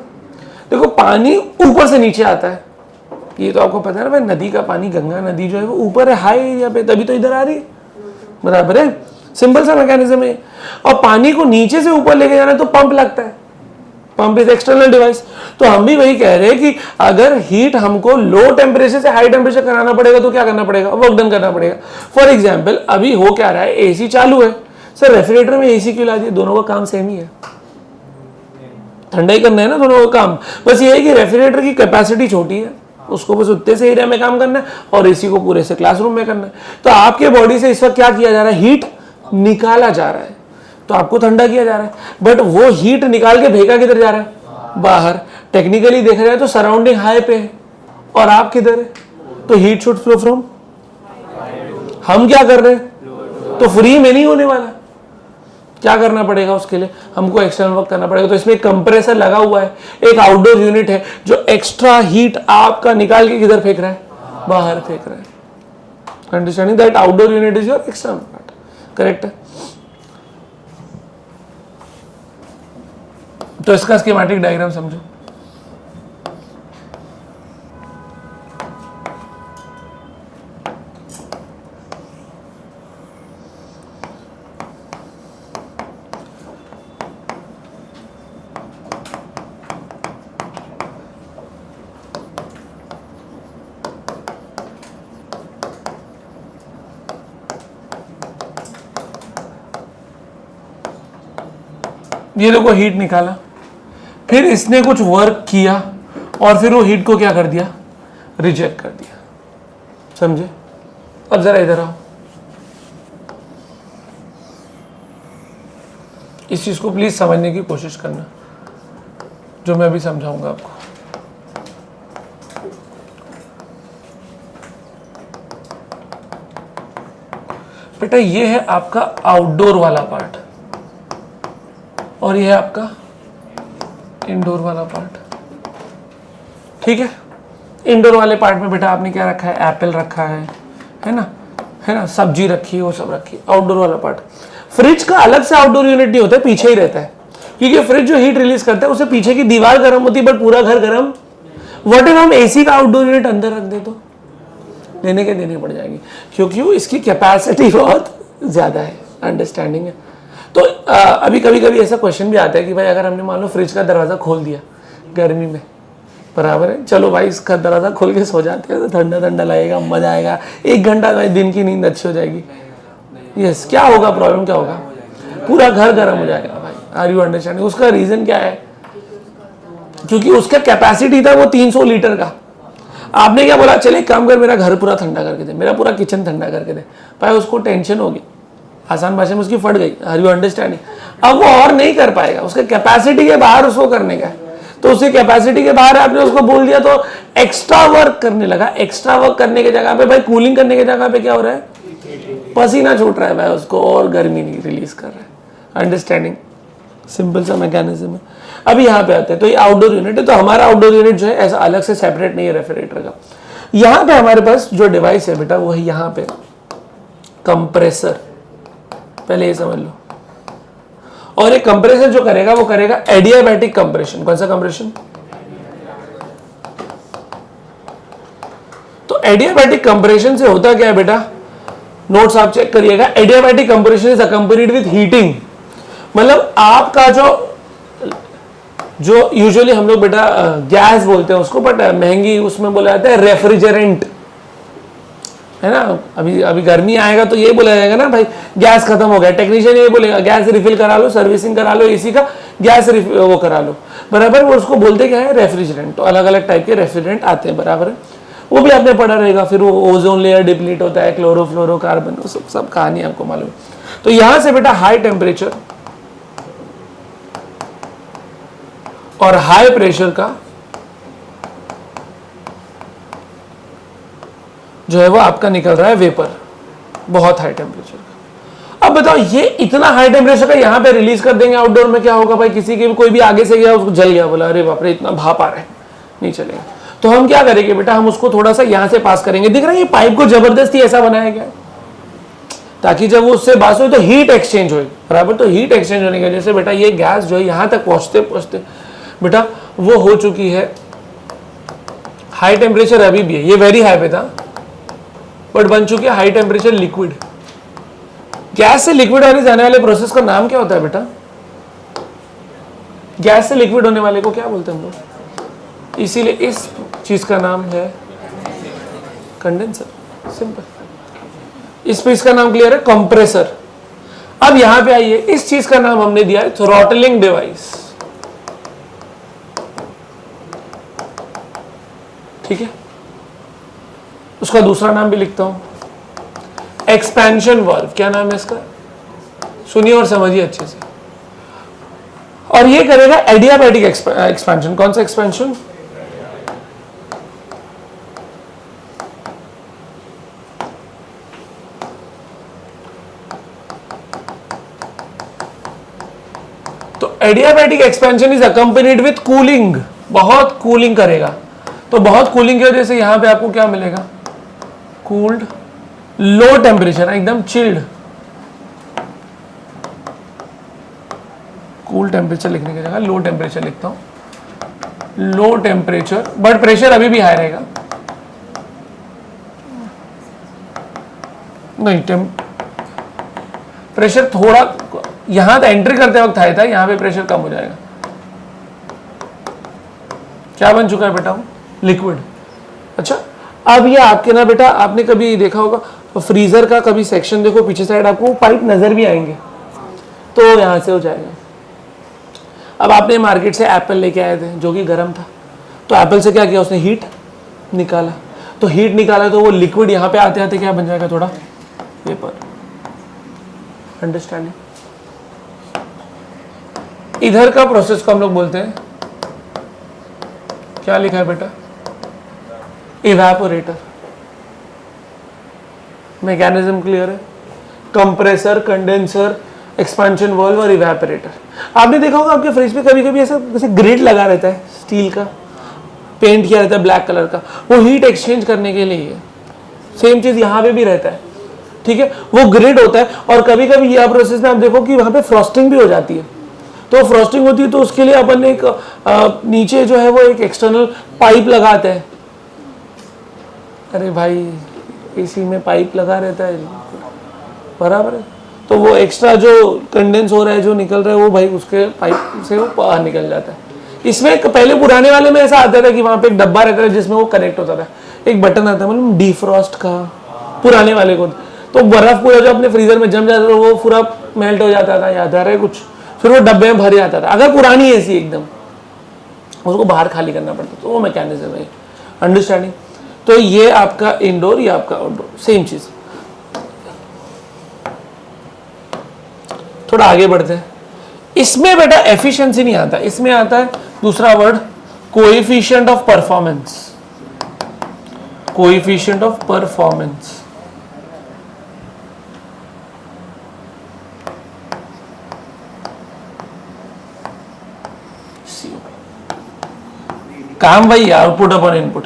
देखो पानी ऊपर से नीचे आता है, ये तो आपको पता है ना भाई, नदी का पानी, गंगा नदी जो है वो ऊपर है हाई एरिया पे, तभी तो इधर आ रही है, बराबर है, सिंपल सा मैकेनिज्म है। और पानी को नीचे से ऊपर लेके जाना है तो पंप लगता है, पंप इज एक्सटर्नल डिवाइस। तो हम भी वही कह रहे हैं कि अगर हीट हमको लो टेम्परेचर से हाई टेम्परेचर कराना पड़ेगा तो क्या करना पड़ेगा, वर्क डन करना पड़ेगा। फॉर एग्जाम्पल अभी हो क्या रहा है, एसी चालू है, सर रेफ्रिजरेटर में एसी क्यों ला दिया, दोनों का काम सेम ही है, ठंडा ही करना है ना दोनों का काम। बस ये है कि रेफ्रिजरेटर की कैपेसिटी छोटी है, उसको बस उतने से एरिया में काम करना है, और एसी को पूरे से क्लासरूम में करना है। तो आपके बॉडी से इस वक्त क्या किया जा रहा है, हीट निकाला जा रहा है, तो आपको ठंडा किया जा रहा है। बट वो हीट निकाल के फेंका किधर जा रहा है, बाहर। टेक्निकली देख रहे हैं तो सराउंडिंग हाई पे है, और आप किधर है, तो हीट शुड फ्लो फ्रॉम, हम क्या कर रहे हैं, तो फ्री में नहीं होने वाला। क्या करना पड़ेगा उसके लिए, हमको एक्सटर्नल वर्क करना पड़ेगा। तो इसमें एक कंप्रेसर लगा हुआ है, एक आउटडोर यूनिट है जो एक्स्ट्रा हीट आपका निकाल के किधर फेंक रहा है, बाहर फेंक रहा है। Understanding that outdoor unit is your external part, correct है। तो इसका स्कीमेटिक डायग्राम समझो। ये देखो हीट निकाला, फिर इसने कुछ वर्क किया और फिर वो हीट को क्या कर दिया, रिजेक्ट कर दिया, समझे। अब जरा इधर आओ, इस चीज को प्लीज समझने की कोशिश करना जो मैं अभी समझाऊंगा आपको। बेटा ये है आपका आउटडोर वाला पार्ट और ये है आपका इंडोर वाला पार्ट, ठीक है। इंडोर वाले पार्ट में बेटा आपने क्या रखा है, एप्पल रखा है ना, सब्जी रखी है, वो सब रखी है। आउटडोर वाला पार्ट, फ्रिज का अलग से आउटडोर यूनिट नहीं होता है, पीछे ही रहता है, क्योंकि फ्रिज जो हीट रिलीज करता है उसे पीछे की दीवार गर्म होती है बट पूरा घर गर्म। व्हाट इफ हम एसी का आउटडोर यूनिट अंदर रख दे तो लेने के देनी पड़ जाएगी, क्योंकि इसकी कैपेसिटी बहुत ज्यादा है, अंडरस्टैंडिंग है। तो अभी कभी कभी ऐसा क्वेश्चन भी आता है कि भाई अगर हमने मान लो फ्रिज का दरवाजा खोल दिया गर्मी में, बराबर है, चलो भाई इसका दरवाजा खोल के सो जाते हैं तो ठंडा ठंडा लगेगा, मजा आएगा, 1 घंटा भाई दिन की नींद अच्छी हो जाएगी। यस, क्या होगा, प्रॉब्लम क्या होगा, पूरा घर गर्म हो जाएगा भाई। Are you understanding? उसका रीजन क्या है, क्योंकि उसका कैपेसिटी था वो 300 लीटर का। आपने क्या बोला, चले काम कर मेरा घर पूरा ठंडा करके दे, मेरा पूरा किचन ठंडा करके दे, भाई उसको टेंशन होगी, आसान भाषा में उसकी फट गई। Are you understanding? अब वो और नहीं कर पाएगा, उसके कैपेसिटी के बाहर उसको करने का है, तो उसकी कैपेसिटी के बाहर आपने उसको बोल दिया तो एक्स्ट्रा वर्क करने लगा। एक्स्ट्रा वर्क करने की जगह पे भाई, कूलिंग करने की जगह पे क्या हो रहा है, पसीना छूट रहा है भाई उसको और गर्मी नहीं रिलीज कर रहा है। अंडरस्टैंडिंग? सिंपल सा मैकेनिज्म है। अभी यहाँ पे आते हैं, तो ये आउटडोर यूनिट है, तो हमारा आउटडोर यूनिट जो है ऐसा अलग से सेपरेट नहीं है रेफ्रिजरेटर का। यहाँ पे हमारे पास जो डिवाइस है बेटा वो है यहाँ पे कंप्रेसर, पहले ये समझ लो। और ये कंप्रेसर जो करेगा वो करेगा एडियाबैटिक कंप्रेशन। कौन सा कंप्रेशन? तो एडियाबैटिक कंप्रेशन से होता क्या है बेटा, नोट्स आप चेक करिएगा। Adiabatic compression is accompanied with heating, मतलब आपका जो यूजुअली हम लोग बेटा गैस बोलते हैं उसको, बट महंगी उसमें बोला जाता है रेफ्रिजरेंट, है ना। अभी गर्मी आएगा तो ये बोला जाएगा ना भाई गैस खत्म हो गया, टेक्नीशियन ये बोलेगा गैस रिफिल करा लो, सर्विसिंग करा लो, एसी का गैस वो करा लो, बराबर। वो उसको बोलते क्या है, रेफ्रिजरेंट। तो अलग अलग टाइप के रेफ्रिजरेंट आते हैं, बराबर है, वो भी आपने पढ़ा रहेगा। फिर वो ओजोन लेयर डिप्लीट होता है, क्लोरोफ्लोरोकार्बन, वो सब कहानी आपको मालूम है। तो यहां से बेटा हाई टेम्परेचर और हाई प्रेशर का जो है वो आपका निकल रहा है वेपर, बहुत हाई टेम्परेचर का। अब बताओ ये इतना हाई टेम्परेचर का यहाँ पे रिलीज कर देंगे आउटडोर में, क्या होगा भाई, किसी के भी कोई भी आगे से गया उसको जल गया, बोला अरे बाप रे इतना भाप आ रहा है, नहीं चलेगा। तो हम क्या करेंगे बेटा, हम उसको थोड़ा सा यहाँ से पास करेंगे। दिख रहा है ये पाइप को जबरदस्ती ऐसा बनाया गया है ताकि जब वो उससे पास हो तो हीट एक्सचेंज हो, बराबर। तो हीट एक्सचेंज होने का जैसे बेटा ये गैस जो है यहाँ तक पहुँचते पहुँचते बेटा वो हो चुकी है हाई टेम्परेचर, अभी भी है ये वेरी हाई पे था, बट बन चुकी है हाई टेम्परेचर लिक्विड। गैस से लिक्विड होने जाने वाले प्रोसेस का नाम क्या होता है बेटा, गैस से लिक्विड होने वाले को क्या बोलते हैं हम लोग, इसीलिए इस चीज का नाम है कंडेंसर, सिंपल। इस चीज का नाम क्लियर है, कंप्रेसर। अब यहां पे आइए, इस चीज का नाम हमने दिया है थ्रॉटलिंग डिवाइस, ठीक है। उसका दूसरा नाम भी लिखता हूं, एक्सपेंशन वाल्व। क्या नाम है इसका, सुनिए और समझिए अच्छे से। और ये करेगा एडियाबैटिक एक्सपेंशन। कौन सा expansion, adiabatic expansion is accompanied with cooling, बहुत कूलिंग करेगा। तो बहुत कूलिंग की वजह से यहां पे आपको क्या मिलेगा, कूल्ड, लो टेम्परेचर, एकदम चिल्ड। कूल टेम्परेचर लिखने की जगह लो टेम्परेचर लिखता हूं, लो टेम्परेचर, बट प्रेशर अभी भी हाई रहेगा। नहीं, प्रेशर थोड़ा यहां तो एंट्री करते वक्त हाई था, यहां पे प्रेशर कम हो जाएगा। क्या बन चुका है बेटा, लिक्विड। अच्छा, अब ये आपके ना बेटा, आपने कभी देखा होगा फ्रीजर का, कभी सेक्शन देखो पीछे साइड, आपको पाइप नजर भी आएंगे, तो यहां से हो जाएगा। अब आपने मार्केट से एप्पल लेके आए थे जो कि गर्म था, तो एप्पल से क्या किया उसने, हीट निकाला, तो हीट निकाला तो वो लिक्विड यहाँ पे आते आते क्या बन जाएगा, थोड़ा वेपर। अंडरस्टैंडिंग। इधर का प्रोसेस को हम लोग बोलते हैं, क्या लिखा है बेटा, इवेपोरेटर। मैकेनिज्म क्लियर है, कंप्रेसर, कंडेंसर, एक्सपेंशन वाल्व और इवेपोरेटर। आपने देखा होगा आपके फ्रिज पे कभी कभी ऐसा जैसे ग्रिड लगा रहता है, स्टील का पेंट किया रहता है ब्लैक कलर का, वो हीट एक्सचेंज करने के लिए है। सेम चीज यहाँ पे भी रहता है, ठीक है, वो ग्रिड होता है। और कभी कभी यह प्रोसेस में आप देखो कि वहाँ पे फ्रॉस्टिंग भी हो जाती है, तो फ्रॉस्टिंग होती है तो उसके लिए अपन एक नीचे जो है वो एक एक्सटर्नल पाइप लगाते हैं। अरे भाई एसी में पाइप लगा रहता है, बराबर है, तो वो एक्स्ट्रा जो कंडेंस हो रहा है, जो निकल रहा है, वो भाई उसके पाइप से वो बाहर निकल जाता है। इसमें पहले पुराने वाले में ऐसा आता था कि वहाँ पे एक डब्बा रहता था जिसमें वो कनेक्ट होता था, एक बटन आता है, मतलब डीफ्रॉस्ट का, पुराने वाले को, तो बर्फ पूरा जो अपने फ्रीजर में जम जाता था वो पूरा मेल्ट हो जाता था, याद आ रहा है कुछ, फिर वो डब्बे में भर जाता था। अगर पुरानी एसी एकदम, उसको बाहर खाली करना पड़ता, तो वो मैकेनिज्म है। अंडरस्टैंडिंग। तो ये आपका इंडोर, ये आपका आउटडोर, सेम चीज। थोड़ा आगे बढ़ते हैं। इसमें बेटा एफिशिएंसी नहीं आता, इसमें आता है दूसरा word, coefficient of performance. Coefficient of performance, काम वही, आउटपुट अपॉन इनपुट।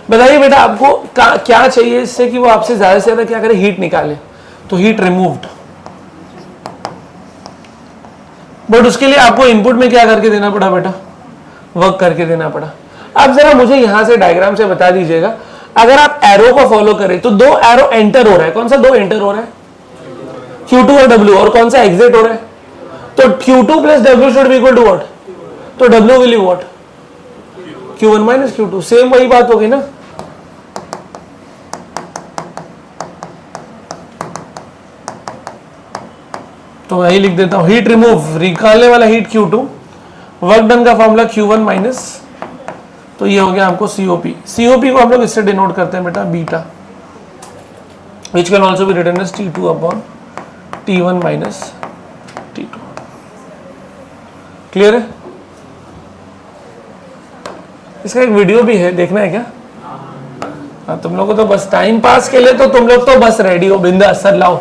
बताइए बेटा आपको क्या चाहिए इससे कि वो आपसे ज्यादा से ज्यादा क्या करे, हीट निकाले, तो हीट रिमूव्ड। बट उसके लिए आपको इनपुट में क्या करके देना पड़ा बेटा, वर्क करके देना पड़ा। अब जरा मुझे यहां से डायग्राम से बता दीजिएगा, अगर आप एरो को फॉलो करें तो दो एरो एंटर हो रहा है, कौन सा दो एंटर हो रहा है, Q2 और W, और कौन सा एग्जिट हो रहा है, तो Q2 plus W should be equal to what, तो W will be what, Q1 minus Q2, same वही बात होगी ना। तो वही लिख देता हूं, हीट रिमूव, निकालने वाला हीट Q2, वर्क डन का फॉर्मूला Q1 माइनस, तो ये हो गया आपको COP। COP को हम लोग इससे डिनोट करते हैं बेटा beta, which can also be written as T2 upon T1 minus T2। Clear है? इसका एक वीडियो भी है, देखना है क्या? हाँ, तुम लोग को तो बस टाइम पास के लिए तो तुम लोग तो बस रेडी हो, बिंदास सर लाओ।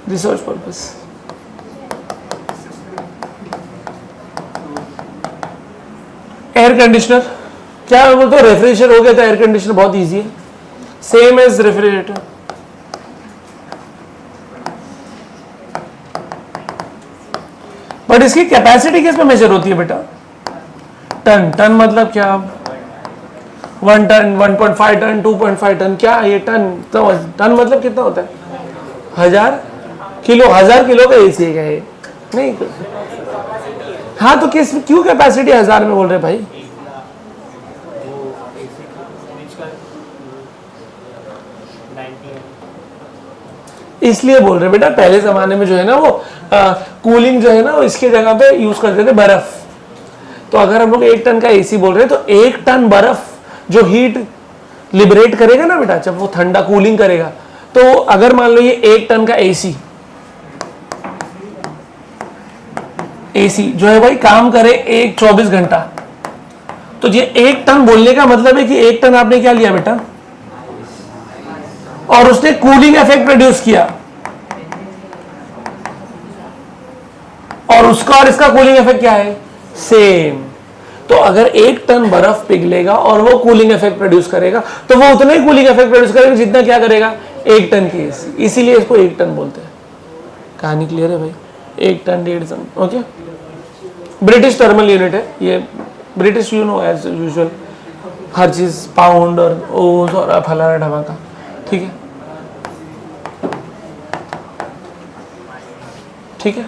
Research purpose. एयर कंडीशनर, क्या बोलते हो, रेफ्रिजरेटर हो गया था, एयर कंडीशनर बहुत इजी है, सेम एज रेफ्रिजरेटर। बट इसकी कैपेसिटी किस में मेजर होती है बेटा, टन। टन मतलब क्या, 1 टन, 1.5 टन, 2.5 टन, क्या ये टन, तो टन मतलब कितना होता है, 1000 किलो, 1000 किलो का एसी है ये, नहीं। हाँ तो किस, क्यों कैपेसिटी 1000 में बोल रहे भाई, इसलिए बोल रहे बेटा, पहले जमाने में जो है ना वो कूलिंग जो है ना, इसके जगह पे यूज करते थे बर्फ। तो अगर हम लोग 1 टन का एसी बोल रहे हैं, तो 1 टन बर्फ जो हीट लिबरेट करेगा ना बेटा, जब वो ठंडा कूलिंग करेगा, तो अगर मान लो ये 1 टन का एसी जो है भाई काम करे 24 घंटा, तो ये 1 टन बोलने का मतलब है कि 1 टन आपने क्या लिया बेटा, और उसने कूलिंग इफेक्ट प्रोड्यूस किया, और उसका और इसका कूलिंग इफेक्ट क्या है, सेम। तो अगर 1 टन बर्फ पिघलेगा और वो कूलिंग इफेक्ट प्रोड्यूस करेगा तो वो उतना ही कूलिंग इफेक्ट प्रोड्यूस करेगा जितना क्या करेगा, 1 टन की एसी, इसीलिए इसको 1 टन बोलते हैं। कहानी क्लियर है भाई, 1 ton 1.5 ton, okay. British thermal unit है ये, British you know as usual, हर चीज पाउंड और ओस और फलाना ढमाका, ठीक है, ठीक है,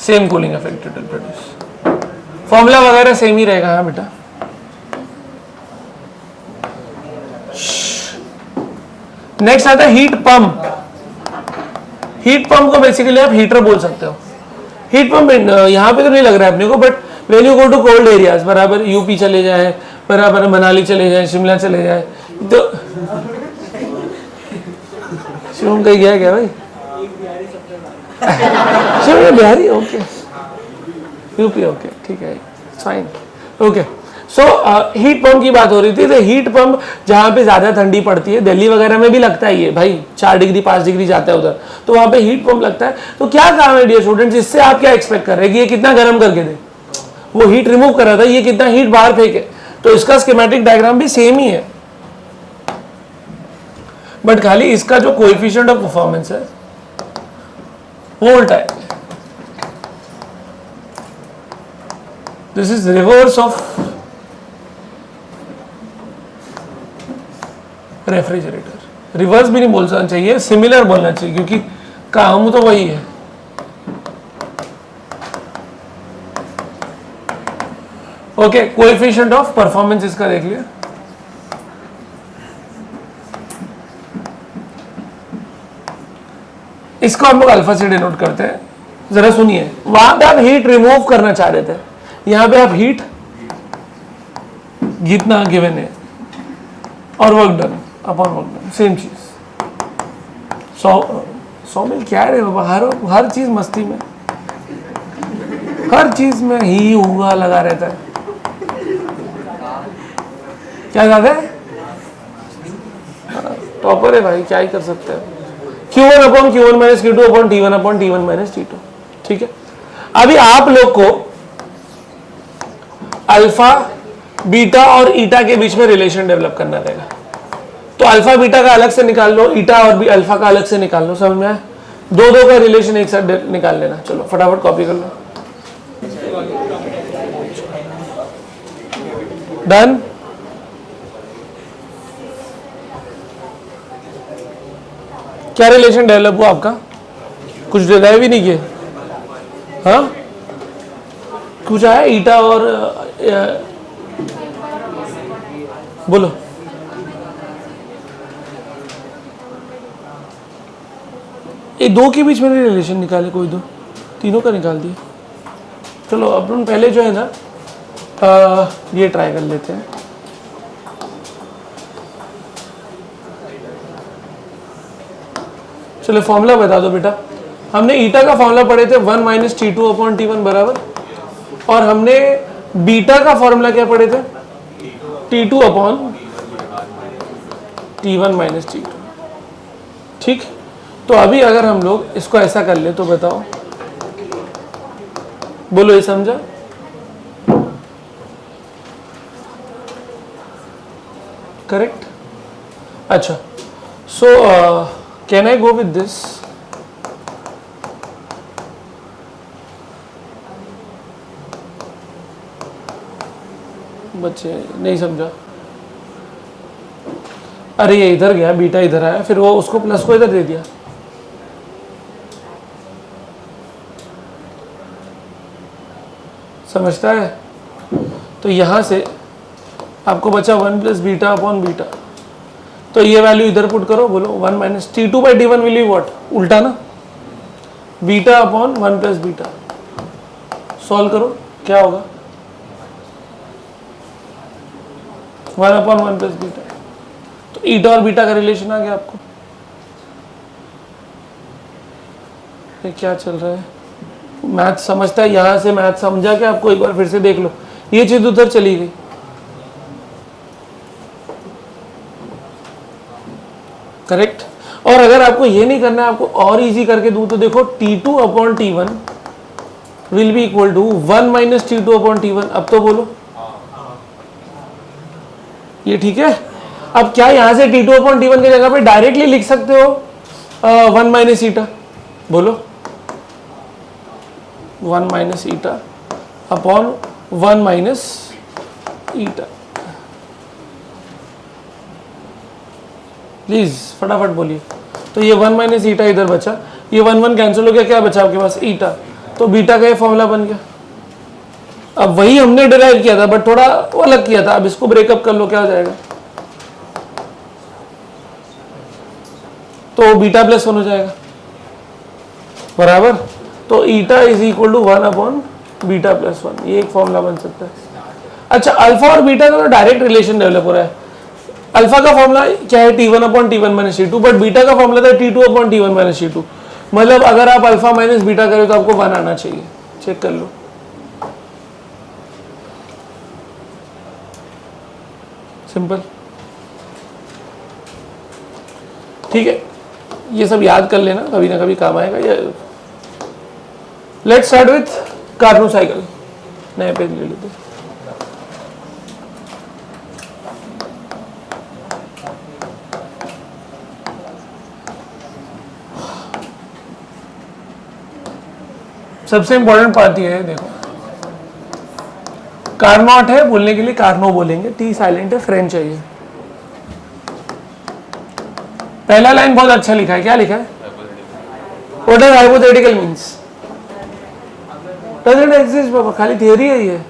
same cooling effect will produce, formula वगैरह सेम ही रहेगा। हाँ बेटा, नेक्स्ट आता है हीट पंप। हीट पंप को बेसिकली आप हीटर बोल सकते हो। हीट पंप यहाँ पे तो नहीं लग रहा है अपने को, but when you go to cold areas, बराबर यूपी चले जाए, बराबर मनाली चले जाए, शिमला चले जाए, तो शिवम कहीं गया क्या भाई? Shivam Bihari, okay, UP, okay, ठीक है, fine, okay. So heat pump की बात हो रही थी। तो हीट पंप जहाँ पे ज़्यादा ठंडी पड़ती है, दिल्ली वगैरह में भी लगता है ये भाई, 4 डिग्री 5 डिग्री जाता है उधर, तो वहाँ पे हीट पंप लगता है। तो क्या काम है डियर स्टूडेंट्स, इससे आप क्या एक्सपेक्ट कर रहे हैं कि ये कितना गर्म करके दे? वो हीट रिमूव कर रहा था, ये कितना हीट बाहर फेंके। तो इसका स्कीमेटिक डायग्राम भी सेम ही है, बट खाली इसका जो कोएफिशिएंट ऑफ परफॉर्मेंस है वो उल्टा है। This is reverse of refrigerator. Reverse भी नहीं बोलना चाहिए, सिमिलर बोलना चाहिए, क्योंकि काम तो वही है। ओके, कोएफिशिएंट ऑफ परफॉर्मेंस इसका देख लिया। इसको हम लोग अल्फा से डिनोट करते हैं। जरा सुनिए, वहां पे आप हीट रिमूव करना चाह रहे थे, यहां पे आप हीट जितना गिवन है और work done upon work done, same चीज। 100 में क्या है बाबा, हर चीज मस्ती में, हर चीज में ही हुआ लगा रहता है। क्या ज्यादा है, टॉपर है भाई, क्या ही कर सकते हैं। Q1 upon Q1 minus Q2 upon T1 upon T1 minus T2, ठीक है। अभी आप लोग को अल्फा बीटा और ईटा के बीच में रिलेशन डेवलप करना रहेगा। तो अल्फा बीटा का अलग से निकाल लो, ईटा और भी अल्फा का अलग से निकाल लो, समझ में आया? दो का रिलेशन एक साथ निकाल लेना। चलो फटाफट कॉपी कर लो, डन। क्या रिलेशन डेवलप हुआ आपका? कुछ डिराइव भी नहीं किए? हाँ, कुछ आया ईटा और बोलो। ये दो के बीच में रिलेशन निकाले, कोई दो, तीनों का निकाल दिए। चलो अपन पहले जो है ना ये ट्राई कर लेते हैं। चलो फॉर्मूला बता दो बेटा। हमने ईटा का फॉर्मूला पढ़े थे 1 माइनस T2 अपॉन T1 बराबर, और हमने बीटा का फॉर्मूला क्या पढ़े थे? T2 upon T1 minus T2, ठीक। तो अभी अगर हम लोग इसको ऐसा कर ले तो बताओ, बोलो, ये समझा? करेक्ट। अच्छा, so can I go with this? बच्चे नहीं समझा। अरे ये इधर गया, बीटा इधर आया, फिर वो उसको प्लस को इधर दे दिया। समझता है? तो यहां से आपको बचा 1 प्लस बीटा अपॉन बीटा। तो ये वैल्यू इधर पुट करो, बोलो 1 minus T2 by T1 will be what? उल्टा ना, beta upon 1 plus beta. Solve करो, क्या होगा? 1 अपॉन 1 प्लस बीटा। तो ईटा और बीटा का रिलेशन आ गया आपको। ये क्या चल रहा है? मैथ समझता है? यहां से मैथ समझा क्या आपको? एक बार फिर से देख लो, ये चीज उधर चली गई। करेक्ट। और अगर आपको ये नहीं करना है, आपको और इजी करके दूं तो देखो T2 upon T1 will be equal to 1 minus T2 upon T1। अब तो बोलो ये ठीक है। अब क्या यहां से T2 अपॉन T1 की जगह पे डायरेक्टली लिख सकते हो 1 माइनस ईटा? बोलो 1 minus eta upon 1 minus eta. Please फटाफट बोलिए। तो ये 1 माइनस ईटा इधर बचा, ये 1 1 कैंसिल हो गया, क्या बचा आपके पास? ईटा। तो बीटा का ये फॉर्मूला बन गया। अब वही हमने डिराइव किया था बट थोड़ा वो अलग किया था। अब इसको ब्रेकअप कर लो, क्या हो जाएगा? तो बीटा प्लस 1 हो जाएगा बराबर। तो eta is equal to 1 upon beta plus 1, ये एक फॉर्मूला बन सकता है। अच्छा, अल्फा और बीटा का तो डायरेक्ट रिलेशन डेवलप हो रहा है। अल्फा का फॉर्मूला क्या है? T1 upon T1 minus T2, but beta का फॉर्मूला था T2 upon T1 minus T2। मतलब अगर आप अल्फा माइनस बीटा करें तो आपको 1 आना चाहिए। चेक कर लो। सिंपल, ठीक है। ये सब याद कर लेना, कभी ना कभी काम आएगा। ये let's start with Carnot cycle. नए पेज ले लेते हैं। सबसे इंपॉर्टेंट पार्ट ये है, देखो कार्नोट है, बोलने के लिए कार्नो बोलेंगे, टी साइलेंट है, फ्रेंच है ये। पहला लाइन बहुत अच्छा लिखा है, क्या लिखा है? What does hypothetical means? Doesn't exist बाबा, खाली थियरी है ये,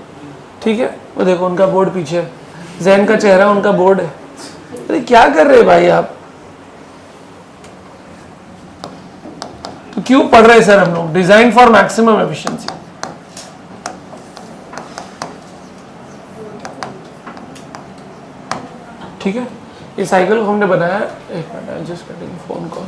ठीक है। वो देखो उनका बोर्ड पीछे है, जैन का चेहरा उनका बोर्ड है। अरे क्या कर रहे भाई आप? तो क्यों पढ़ रहे सर हम लोग? Design for maximum efficiency. ठीक है, ये साइकिल को हमने बनाया। एक minute, I just cutting phone call.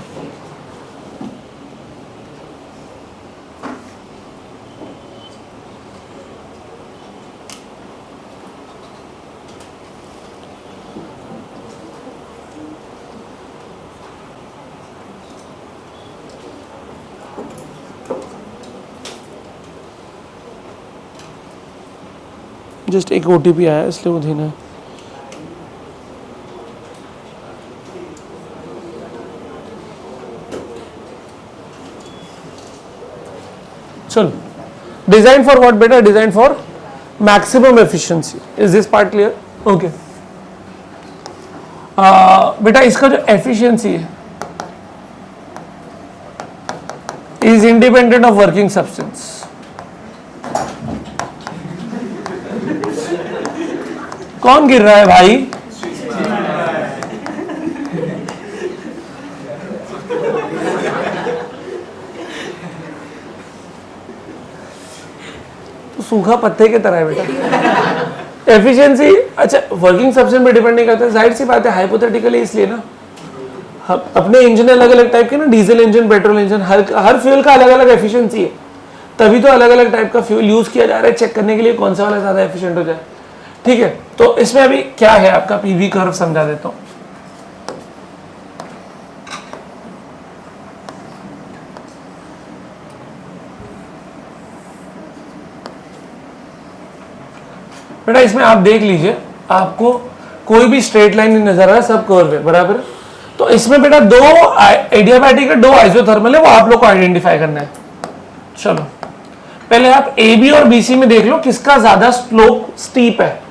Just एक OTP आया इसलिए वो देना है। चलो, डिजाइन फॉर व्हाट बेटा? Design for maximum efficiency. Is this part clear? Okay बेटा, इसका जो एफिशिएंसी है is independent of working substance. कौन गिर रहा है भाई? तो सूखा पत्ते की तरह है बेटा। एफिशिएंसी अच्छा वर्किंग सब्सटेंस पे डिपेंड नहीं करता, जाहिर सी बात है। हाइपोथेटिकली इसलिए ना, अपने इंजन अलग अलग टाइप के ना, डीजल इंजन, पेट्रोल इंजन, हर फ्यूल का अलग अलग एफिशिएंसी है। तभी तो अलग अलग टाइप का फ्यूल यूज किया जा रहा है, चेक करने के लिए कौन सा वाला ज्यादा एफिशिएंट हो जाए। ठीक है, तो इसमें अभी क्या है आपका पीवी कर्व समझा देता हूं। बेटा इसमें आप देख लीजिए, आपको कोई भी स्ट्रेट लाइन नहीं नजर आ रहा, सब कर्व है बराबर। तो इसमें बेटा दो एडियाबैटिक है, दो आइसोथर्मल है, वो आप लोग को आइडेंटिफाई करना है। चलो पहले आप AB और BC में देख लो किसका ज्यादा स्लोप स्टीप है,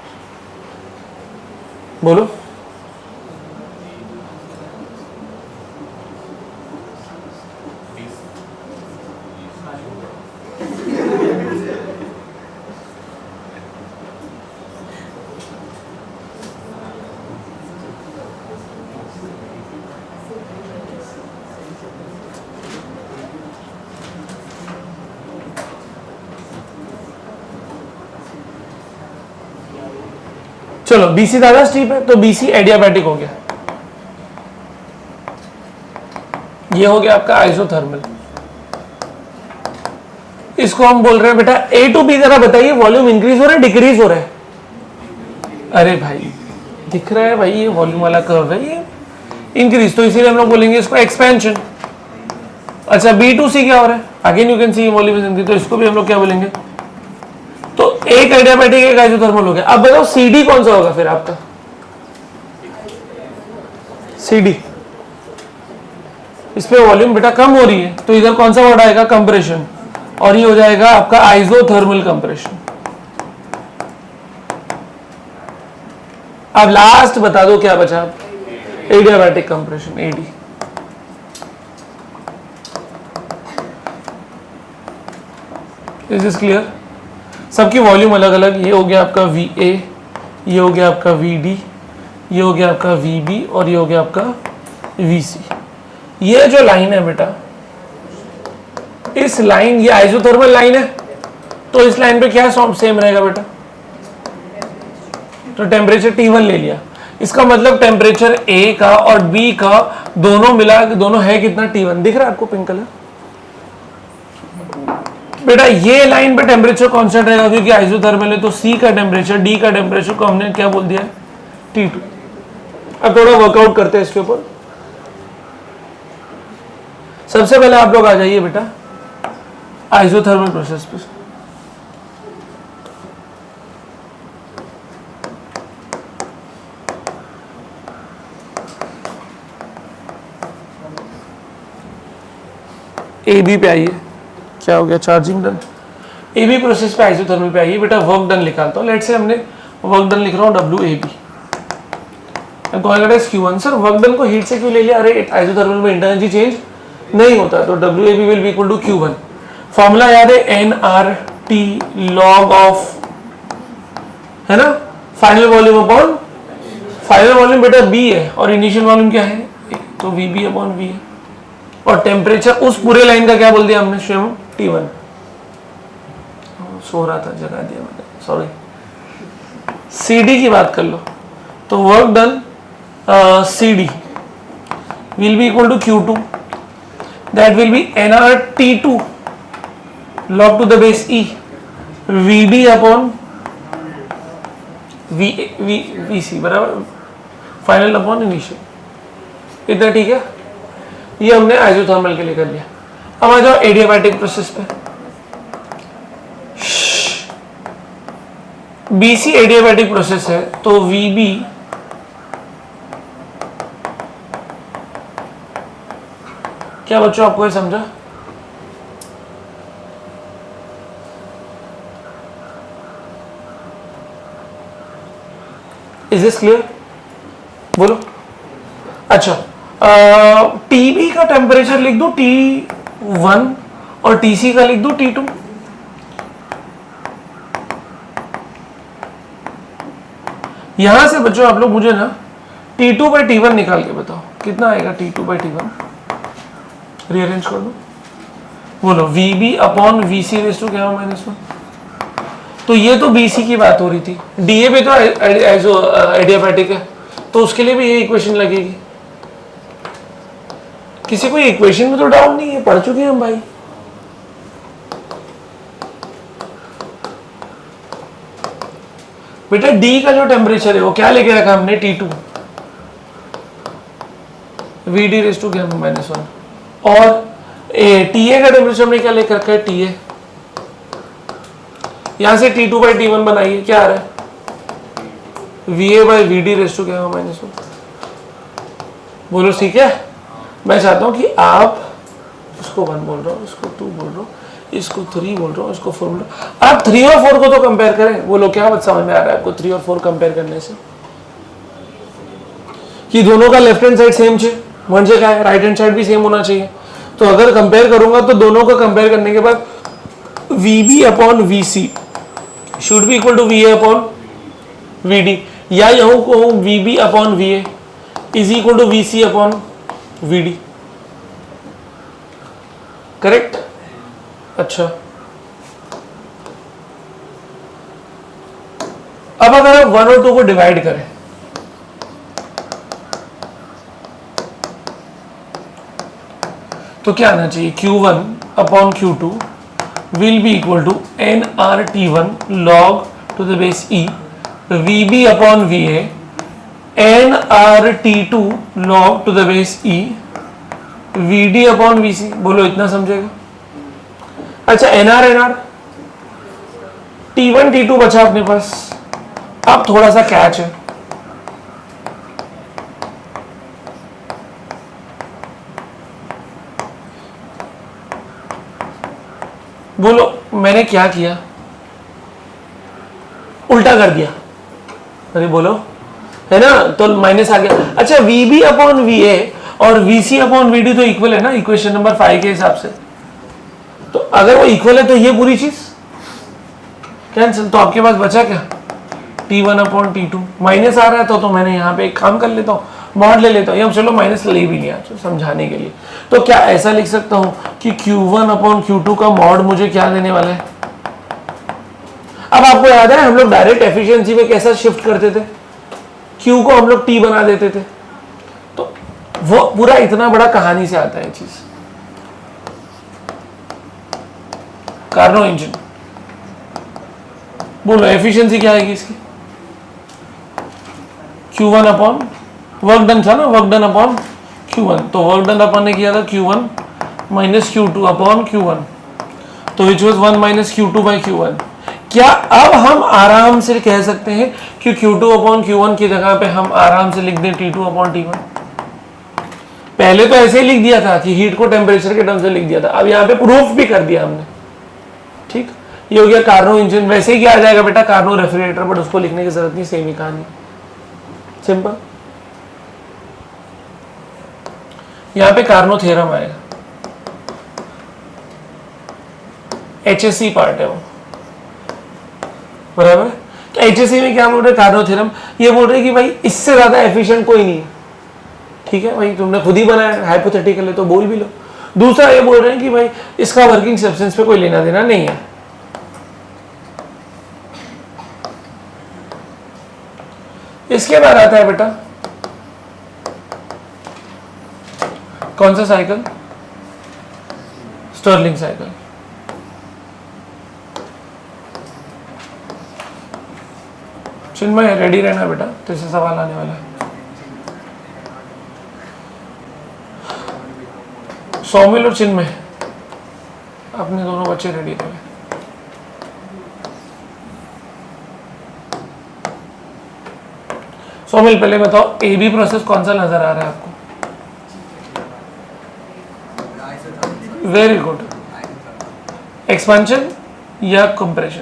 बोलो। चलो BC ज्यादा स्टीप है तो BC एडियाबैटिक हो गया। ये हो गया आपका आइसोथर्मल। इसको हम बोल रहे हैं बेटा A to B। जरा बताइए वॉल्यूम इंक्रीज हो रहा है डिक्रीज हो रहा है? अरे भाई दिख रहा है भाई, ये वॉल्यूम वाला कर्व है, इंक्रीज, तो इसीलिए हम लोग बोलेंगे इसको एक्सपेंशन। अच्छा B2C क्या हो रहा है, again you can see volume is increase, तो इसको भी हम लोग क्या बोलेंगे, तो एक एडियाबैटिक एक आइसोथर्मल हो गया। अब बताओ CD कौन सा होगा फिर आपका, CD, इस पे वॉल्यूम बेटा कम हो रही है, तो इधर कौन सा वर्ड आएगा, कंप्रेशन, और ये हो जाएगा आपका आइसोथर्मल कंप्रेशन। अब लास्ट बता दो क्या बचा, adiabatic compression, AD। Is this clear? सबकी वॉल्यूम अलग अलग, ये हो गया आपका VA, ये हो गया आपका VD, ये हो गया आपका VB, और ये हो गया आपका VC। ये जो लाइन है बेटा, इस लाइन, ये आइसोथर्मल लाइन है, तो इस लाइन पे क्या सेम रहेगा बेटा, तो टेम्परेचर T1 ले लिया, इसका मतलब टेम्परेचर A का और B का दोनों मिला, दोनों है कितना, T1। दिख रहा है आपको पिंक कलर बेटा, ये लाइन पे टेम्परेचर कांस्टेंट रहेगा क्योंकि आइसोथर्मल है, तो C का टेम्परेचर, D का टेम्परेचर को हमने क्या बोल दिया है, T2। अब थोड़ा वर्कआउट करते हैं इसके ऊपर। सबसे पहले आप लोग आ जाइए बेटा आइसोथर्मल प्रोसेस पे। AB पे आइए, क्या हो गया, चार्जिंग डन। AB प्रोसेस पे आइसोथर्मल पे आइए बेटा, वर्क डन निकालता हूँ। लेट से हमने वर्क डन लिख रहा हूँ WAB, Q1। Sir work done को हीट से क्यों ले लिया, अरे आइसोथर्मल में इंटर एनर्जी चेंज नहीं होता, तो WAB will be equal to Q1। Formula याद है, nRT log ऑफ, है ना, final volume upon final volume बेटा B है, और इनिशियल वॉल्यूम क्या है, तो VB अपॉन V है, और टेम्परेचर उस पूरे लाइन का क्या बोल दिया हमने स्वयं, T1। सो रहा था, जगा दिया मैंने, सॉरी। CD की बात कर लो, तो work done CD will be equal to Q2, that will be nRT2 log to the base E VD upon VC बराबर फाइनल अपॉन इनिशियल। इतना ठीक है, ये हमने आइसोथर्मल के लिए कर लिया। अब आ जाओ एडियाबैटिक प्रोसेस पे। BC एडियाबैटिक प्रोसेस है, तो VB क्या बच्चों आपको ये समझा, इज दिस क्लियर, बोलो। अच्छा, TB का टेम्परेचर लिख दो T1 और TC का लिख दो T2। यहां से बच्चों आप लोग मुझे ना T2 बाई T1 निकाल के बताओ कितना आएगा, T2 बाई T1 रीअरेंज कर दो, बोलो VB upon VC raise to क्या -1। तो ये तो BC की बात हो रही थी, DA पे तो एडियाबैटिक है, तो उसके लिए भी ये इक्वेशन लगेगी। किसी को इक्वेशन में तो डाउट नहीं है, पढ़ चुके हैं हम भाई। बेटा D का जो टेम्परेचर है वो क्या लेके रखा हमने, T2 VD रेज़ टू क्या -1, और TA का टेम्परेचर हमने क्या लेकर रखा है, TA। यहां से T2 बाई T1 बनाइए, क्या आ रहा है, VA by VD raise to क्या -1। बोलो ठीक है। मैं चाहता हूं कि आप इसको 1 बोल रहा हूं, इसको 2 बोल रहा हूं, इसको 3 बोल रहा हूं, इसको 4 बोल रहा हूं। आप 3 और 4 को तो कंपेयर करें, बोलो क्या बात समझ में आ रहा है आपको 3 और 4 कंपेयर करने से, कि दोनों का लेफ्ट हैंड साइड सेम है, म्हणजे क्या है, राइट हैंड साइड भी सेम होना चाहिए। तो अगर कंपेयर करूंगा तो दोनों का कंपेयर करने के बाद VB upon VC should be equal to VA upon VD, या यहूं को VB upon VA is equal to VC upon VD, correct. अच्छा, अब अगर आप 1 और 2 को डिवाइड करें, तो क्या आना चाहिए, Q1 upon Q2 will be equal to nRT1 log to the base E VB upon VA nRT2 log to the base e VD upon VC, बोलो इतना समझेगा। अच्छा NR T1 T2 बचा अपने पास। अब थोड़ा सा कैच है, बोलो मैंने क्या किया, उल्टा कर दिया, अरे बोलो, है ना, तो माइनस आ गया। अच्छा VB अपॉन VA और VC अपॉन VD तो इक्वल है ना इक्वेशन नंबर 5 के हिसाब से। तो अगर वो इक्वल है तो ये पूरी चीज कैंसिल, तो आपके पास बचा क्या, T1 अपॉन T2। माइनस आ रहा है तो मैंने यहाँ पे एक काम कर लेता हूँ, मॉड ले लेता हूँ, या चलो माइनस ले भी लिया तो समझाने के लिए। तो क्या ऐसा लिख सकता हूँ कि Q1 अपॉन Q2 का मॉड मुझे क्या देने वाला है। अब आपको याद है हम लोग डायरेक्ट एफिशिएंसी में कैसा शिफ्ट करते थे, Q को हम लोग T बना देते थे, तो वो पूरा इतना बड़ा कहानी से आता है चीज। कार्नो इंजन, बोलो एफिशिएंसी क्या आएगी इसकी, Q1 अपॉन वर्क डन था ना, वर्क डन अपॉन Q1, तो वर्क डन अपन ने किया था Q1 minus Q2 upon Q1, तो which was 1 minus Q2 by Q1। क्या अब हम आराम से कह सकते हैं कि Q2 अपॉन Q1 की जगह पे हम आराम से लिख दें T2 अपॉन T1। पहले तो ऐसे ही लिख दिया था कि हीट को टेम्परेचर के टर्म से लिख दिया था, अब यहाँ पे प्रूफ भी कर दिया हमने। ठीक, ये हो गया कार्नो इंजन। वैसे ही क्या आ जाएगा बेटा, कार्नो रेफ्रिजरेटर, बट उसको लिखने की जरूरत नहीं, सेम ही कहानी, सिंपल। यहाँ पे कार्नो थ्योरम आएगा, HSC पार्ट है वो, बराबर। तो HSC में क्या बोल रहे, कार्नो थ्योरम, ये बोल रहे कि भाई इससे ज्यादा एफिशिएंट कोई नहीं है। ठीक है भाई, तुमने खुद ही बनाया, हाइपोथेटिकल है तो बोल भी लो। दूसरा ये बोल रहे हैं कि भाई इसका वर्किंग सब्सटेंस पे कोई लेना देना नहीं है। इसके बाद आता है बेटा कौन सा साइकिल, स्टर्लिंग साइकिल। चिन्मय रेडी रहना बेटा, तेरे से सवाल आने वाला है। सौमिल और चिन्मय, अपने दोनों बच्चे रेडी रहे। सौमिल पहले बताओ AB प्रोसेस कौन सा नजर आ रहा है आपको। वेरी गुड, एक्सपेंशन या कंप्रेशन,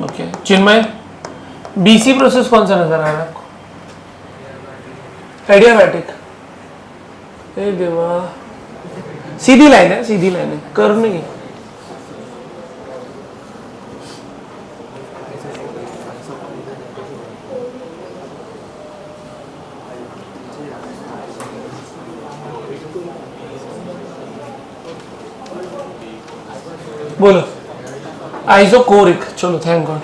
ओके। चिन्मय BC प्रोसेस कौन सा नजर आ रहा है आपको, एडियाबैटिक। ए देवा, सीधी लाइन है, सीधी लाइन है, कर्व नहीं। बोलो आइसोकोरिक, चलो थैंक गॉड।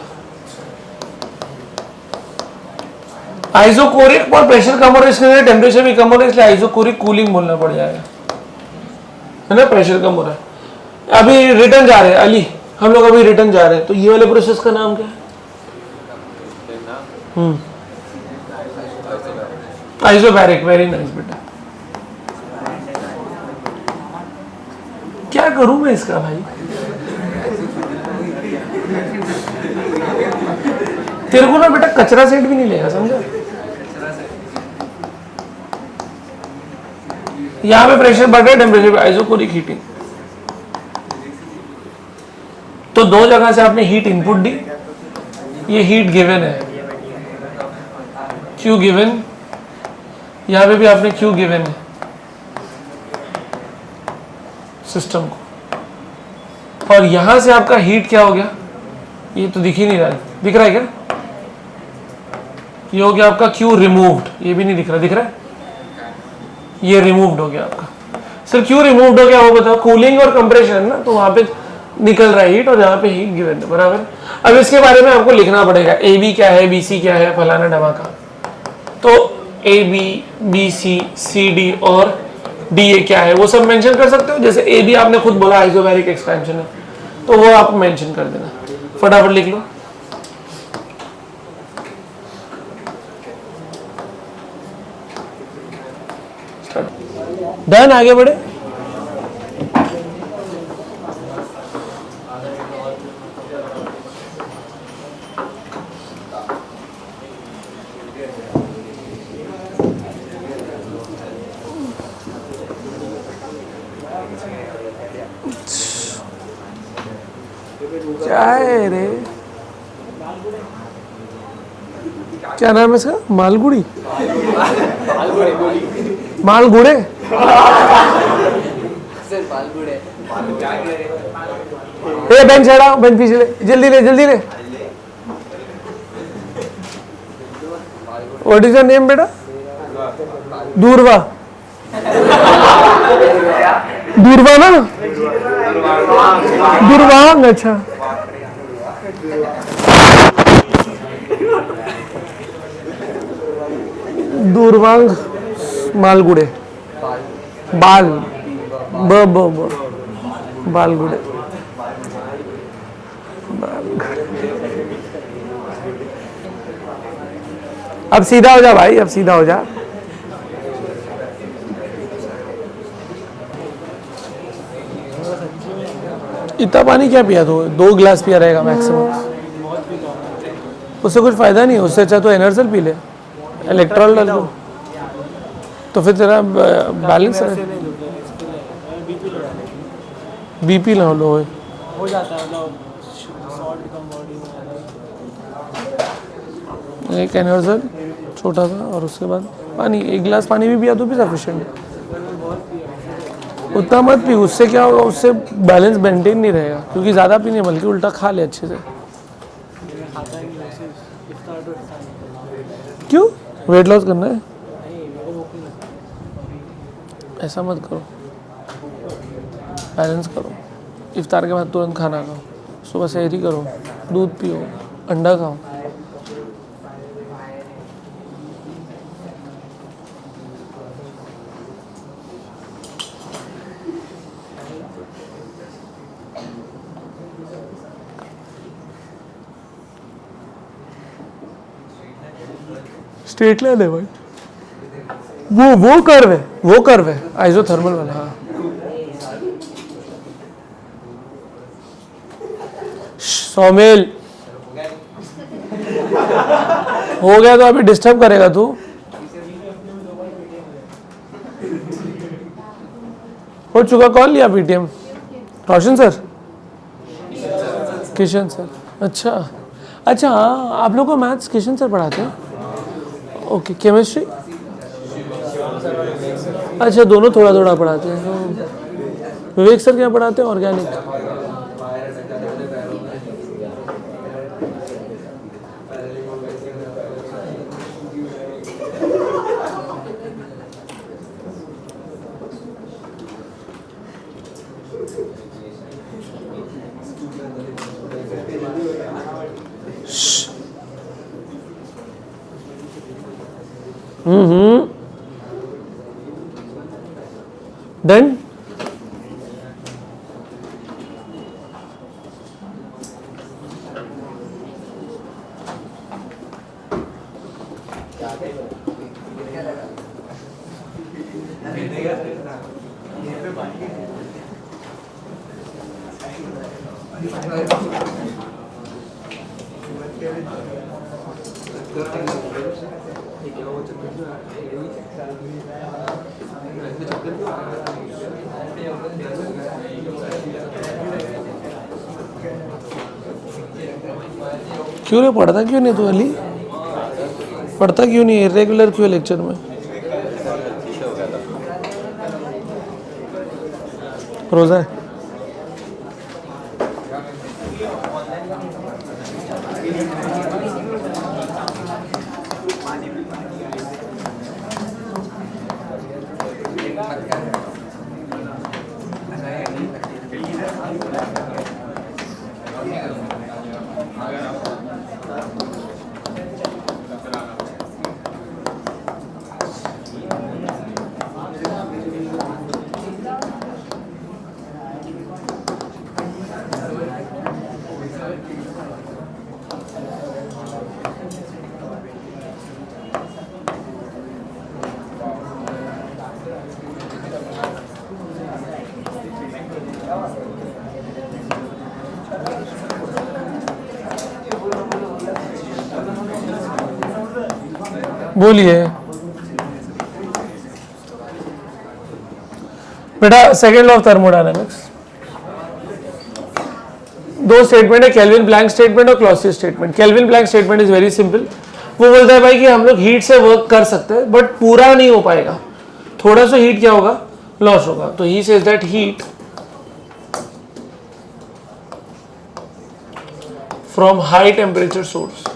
आइसोकोरिक और प्रेशर कम हो रहा है, इसके टेम्परेचर भी कम हो रहा है, इसलिए आइसोकोरिक कूलिंग बोलना पड़ जाएगा, है ना। प्रेशर कम हो रहा है। अभी रिटर्न जा रहे हैं अली, हम लोग अभी रिटर्न जा रहे हैं, तो ये वाले प्रोसेस का नाम क्या है, आइसोबैरिक। वेरी नाइस बेटा। क्या करूं मैं इसका भाई, तेरे को ना बेटा कचरा सेट भी नहीं लेगा, समझा। यहां पे प्रेशर बढ़ रहा है, टेम्परेचर आइसोकोरिक हीटिंग। तो दो जगह से आपने हीट इनपुट दी, ये हीट गिवन है, Q गिवन, यहां पे भी आपने Q गिवन है सिस्टम को, और यहां से आपका हीट क्या हो गया, ये तो दिख ही नहीं रहा है, दिख रहा है क्या, ये हो गया आपका Q रिमूव्ड, ये भी नहीं दिख रहा, दिख रहा है, ये रिमूव्ड हो गया आपका। सर क्यों रिमूव्ड हो गया वो बताओ, कूलिंग और कंप्रेशन है ना, तो वहां पे निकल रहा है हीट और यहाँ पे हीट गिवन है, बराबर। अब इसके बारे में आपको लिखना पड़ेगा, AB क्या है, BC क्या है, फलाना ढमाका। तो AB, BC, CD और DA क्या है वो सब मेंशन कर सकते हो। जैसे AB आपने खुद बोला आइसोबैरिक एक्सपेंशन है, तो वो आप मेंशन कर देना, फटाफट लिख लो। डन, आगे बढ़े। क्या है रे, क्या नाम है इसका? मालगुड़ी, मालगुड़े। सर फालगुड़े। ए बेंच हटाओ, बेंच पीछे ले, जल्दी ले जल्दी ले। व्हाट इज योर नेम बेटा? दूरवा, दूरवा ना, दुर्वांग। अच्छा, दूरवांग मालगुड़े, बाल, ब ब ब बालगुड़े, अब सीधा हो जा भाई, अब सीधा हो जा। इतना पानी क्या पिया तू? 2 गिलास पिया रहेगा मैक्सिमम, उससे कुछ फायदा नहीं। उससे अच्छा तो एनर्जल पी ले, इलेक्ट्रॉल डाल दो, तो फिर तेरा बैलेंस है। बीपी ना लो हो जाता है, मतलब सॉल्ट कम बॉडी में। एक एनर्जल छोटा सा, और उसके बाद पानी। 1 गिलास पानी भी पिया तो भी सफिशिएंट है। उतना मत पी, उससे क्या होगा, उससे बैलेंस मेंटेन नहीं रहेगा, क्योंकि ज़्यादा पीने बल्कि उल्टा खा ले अच्छे से। क्यों? वेट लॉस करना है? ऐसा मत करो, बैलेंस करो। इफ्तार के बाद तुरंत खाना खाओ, सुबह सहरी करो, दूध पियो, अंडा खाओ। स्ट्रेट लाइन है भाई, वो कर्व है, वो कर्व है आइसोथर्मल वाला। हाँ, सौमेल हो गया तो अभी डिस्टर्ब करेगा तू। हो चुका, कौन लिया पीटीएम? रोशन सर, किशन सर। अच्छा अच्छा, हाँ, आप लोग को मैथ्स किशन सर पढ़ाते हैं? Okay, chemistry? अच्छा, दोनों थोड़ा थोड़ा पढ़ाते हैं। विवेक सर क्या पढ़ाते हैं? ऑर्गेनिक। डन। क्यों रे, पढ़ता क्यों नहीं तू अली? पढ़ता क्यों नहीं? इरेगुलर क्यों लेक्चर में? रोजा है? बोलिए बेटा, सेकेंड लॉ ऑफ थर्मोडायनेमिक्स, दो स्टेटमेंट है, केल्विन प्लैंक स्टेटमेंट और Clausius statement. Kelvin Planck statement is very simple, वो बोलता है भाई कि हम लोग हीट से वर्क कर सकते हैं बट पूरा नहीं हो पाएगा, थोड़ा सा हीट क्या होगा, लॉस होगा। तो he says that heat from high temperature source